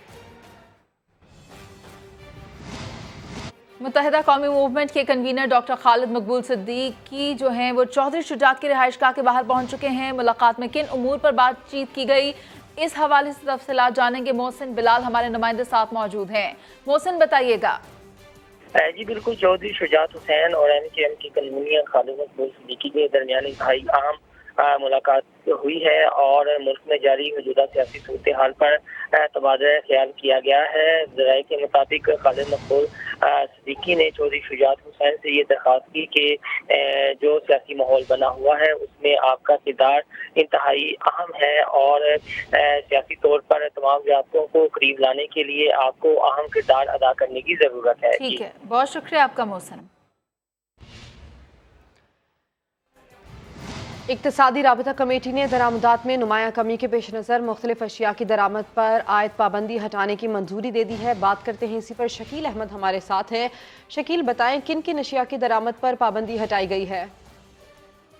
मुत्तहिदा कौमी मूवमेंट के कन्वीनर डॉक्टर खालिद मकबूल सिद्दीकी जो हैं वो चौधरी शुजात की रिहाइशगाह के बाहर पहुंच चुके हैं। मुलाकात में किन उमूर पर बातचीत की गई, इस हवाले से तफसीलात जानेंगे। मोहसिन बिलाल हमारे नुमाइंदे साथ मौजूद हैं। मोहसिन, बताइएगा। जी बिल्कुल, चौधरी शुजात हुसैन और एमकेएम की कन्वीनर खालिद मकबूल सिद्दीकी के दरमियान इंतहाई अहम मुलाकात हुई है और मुल्क में जारी मौजूदा सियासी सूरत हाल पर तबादला ख्याल किया गया है। ज़राए के मुताबिक खालिद मकबूल सिद्दीकी ने चौधरी शुजात हुसैन से ये दरख्वास्त की कि जो सियासी माहौल बना हुआ है उसमें आपका किरदार इंतहाई अहम है और सियासी तौर पर तमाम ज़ाब्तों को करीब लाने के लिए आपको अहम किरदार अदा करने की ज़रूरत है। ठीक है, बहुत शुक्रिया आपका मोहसिन। इक्तिसादी राबता कमेटी ने दरामदात में नुमाया कमी के पेश नज़र मुख्तलिफ अशिया की दरामद पर आयद पाबंदी हटाने की मंजूरी दे दी है। बात करते हैं इसी पर, शकील अहमद हमारे साथ हैं। शकील, बताएं किन किन अशिया की दरामद पर पाबंदी हटाई गई है?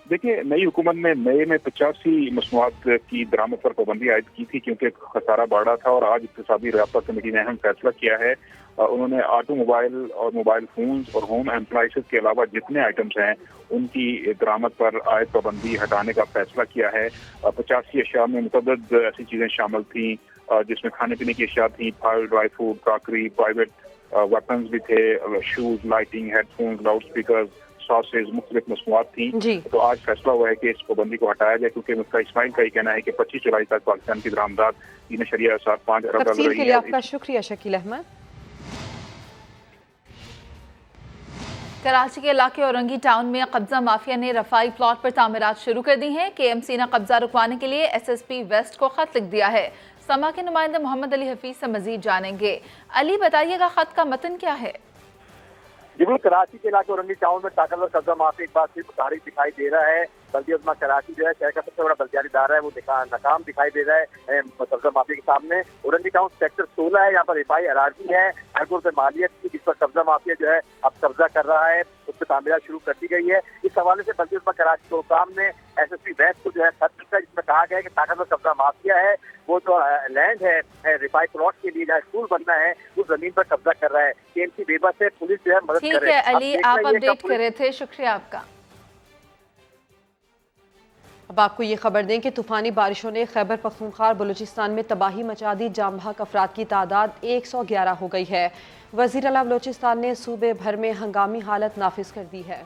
देखिए, नई हुकूमत ने मई में 85 मसनूआत की दरामद पर पाबंदी आयद की थी क्योंकि खसारा बढ़ा था, और आज इक्तिसादी राबता कमेटी ने अहम फैसला किया है। उन्होंने ऑटोमोबाइल और मोबाइल फोन्स और होम एप्लायंसेस के अलावा जितने आइटम्स हैं उनकी दरामद पर आयद पाबंदी हटाने का फैसला किया है। 85 अशिया में मुतअद्दिद ऐसी चीजें शामिल थी जिसमें खाने पीने की अशिया थी, फल, dry fruit, crockery, private weapons भी थे, shoes, lighting, headphones, loud speaker, sausage, मुख्तलिफ मसनूआत थी। तो आज फैसला हुआ है कि इस पाबंदी को हटाया जाए क्योंकि मुफ्ती इस्माइल का ये कहना है कि 25 जुलाई तक पाकिस्तान की दरामदात 3.75 अरब तफसील के लिए आपका शुक्रिया शकील अहमद। कराची के इलाके औरंगी टाउन में कब्जा माफिया ने रफाई प्लॉट पर तामीरात शुरू कर दी हैं। KMC ने कब्जा रुकवाने के लिए SSP वेस्ट को खत लिख दिया है। समा के नुमाइंदे मोहम्मद अली हफीज से मजीद जानेंगे। अली, बताइएगा खत का मतन क्या है? जी, कराची के इलाके औरंगी टाउन में ताकतवर कब्जा माफी एक बार फिर मुतारिक दिखाई दे रहा है। बल्दिया कराची जो है शहर का सबसे बड़ा बल्दियारी इदारा है, वो नाकाम दिखाई दे रहा है कब्जा माफी के सामने। औरंगी टाउन सेक्टर 16 है, यहाँ पर रिफाई अराजी है एयरपोर्ट पर मालियत की, जिस पर कब्जा माफिया जो है अब कब्जा कर रहा है, उस पर तामीरात शुरू कर दी गई है। इस हवाले से बल्दिया कराची के हुकाम ने SSP वेस्ट को जो है खत लिखा है जिसमें कहा गया है कि ताकतवर कब्जा माफिया है वो जो लैंड है रिफाई प्लॉट के लिए जहाँ स्कूल बनना है उस जमीन पर कब्जा कर रहा है। KMC बेबस से पुलिस जो है मदद कर रही है। ठीक है अली, आप अपडेट कर रहे थे, शुक्रिया आपका। अब आपको ये खबर दें कि तूफानी बारिशों ने खैबर पख्तूनख्वा और बलूचिस्तान में तबाही मचा दी। जाम बहक अफराद की तादाद 111 हो गई है। वज़ीर आला बलूचिस्तान ने सूबे भर में हंगामी हालत नाफिज कर दी है।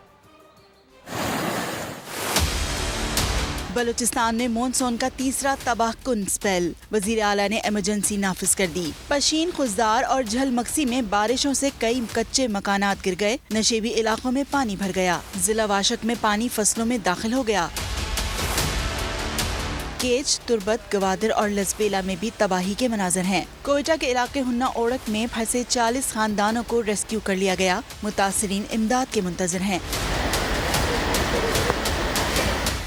बलूचिस्तान में मॉनसून का तीसरा तबाहकुन स्पेल, वजीर आला ने इमरजेंसी नाफिज कर दी। पशीन, खुजदार और झलमक्सी में बारिशों से कई कच्चे मकानात गिर गए, नशेबी इलाकों में पानी भर गया, जिला वाशक में पानी फसलों में दाखिल हो गया। केच, तुर्बत, गवादर और लसबेला में भी तबाही के मनाजर हैं। कोयटा के इलाके हुन्ना ओड़क में फंसे 40 खानदानों को रेस्क्यू कर लिया गया, मुतासरीन इमदाद के मुंतजर हैं।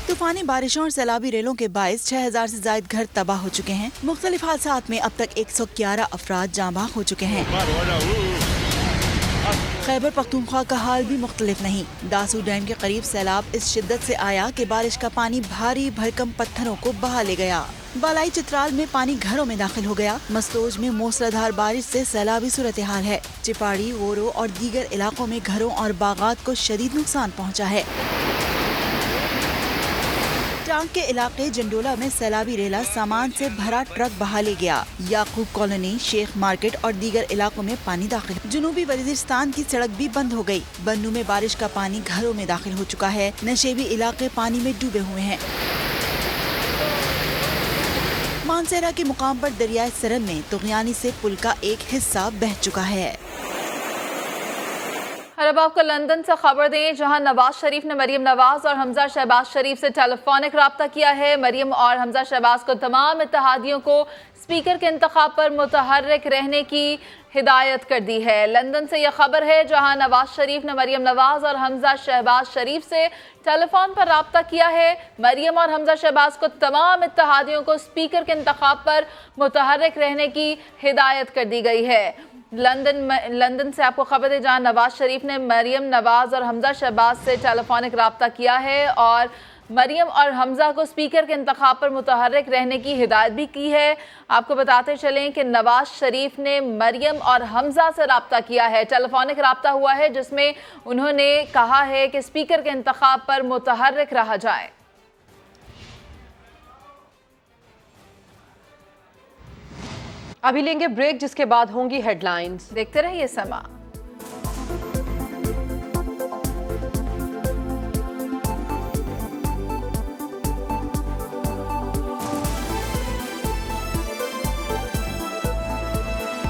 तूफानी बारिशों और सैलाबी रेलों के बायस 6000 से ज्यादा घर तबाह हो चुके हैं। मुख्तलिफ हादसात में अब तक 111 अफराद जाँ बहक हो चुके हैं। खैबर पख्तूनख्वा का हाल भी मुख्तलिफ नहीं। दासू डैम के करीब सैलाब इस शिद्दत से आया कि बारिश का पानी भारी भरकम पत्थरों को बहा ले गया। बालाई चित्राल में पानी घरों में दाखिल हो गया। मस्तोज में मूसलाधार बारिश से सैलाबी सूरत हाल है। चिपाड़ी, वोरो और दीगर इलाकों में घरों और बागात को शदीद नुकसान पहुँचा है। टांग के इलाके जंडोला में सैलाबी रेला सामान से भरा ट्रक बहा ले गया। याकूब कॉलोनी, शेख मार्केट और दीगर इलाकों में पानी दाखिल। जनूबी वजीरिस्तान की सड़क भी बंद हो गई। बन्नू में बारिश का पानी घरों में दाखिल हो चुका है। नशेबी इलाके पानी में डूबे हुए हैं। मानसेरा के मुकाम पर दरियाए सरन में तुगयानी से पुल का एक हिस्सा बह चुका है। और अब आपको लंदन से खबर दें, जहां नवाज शरीफ ने मरियम नवाज और हमजा शहबाज शरीफ से टेलीफोनिक रब्ता किया है। मरियम और हमजा शहबाज को तमाम इत्तेहादियों को स्पीकर के इंतखाब पर मुतहर्रिक रहने की हिदायत कर दी है। लंदन से यह खबर है, जहां नवाज शरीफ ने मरियम नवाज और हमजा शहबाज शरीफ से टेलीफोन पर रब्ता किया है। मरियम और हमजा शहबाज को तमाम इत्तेहादियों को स्पीकर के इंतखाब पर मुतहर्रिक रहने की हिदायत कर दी गई है। लंदन से आपको खबर है, जहां नवाज शरीफ ने मरियम नवाज और हमजा शहबाज से टेलीफोनिक रब्ता किया है और मरियम और हमजा को स्पीकर के इंतखाब पर मुतहर्रिक रहने की हिदायत भी की है। आपको बताते चलें कि नवाज शरीफ ने मरियम और हमजा से रब्ता किया है, टेलीफोनिक रब्ता हुआ है, जिसमें उन्होंने कहा है कि स्पीकर के इंतखाब पर मुतहर्रिक रहा जाए। अभी लेंगे ब्रेक, जिसके बाद होंगी हेडलाइंस। देखते रहिए समा।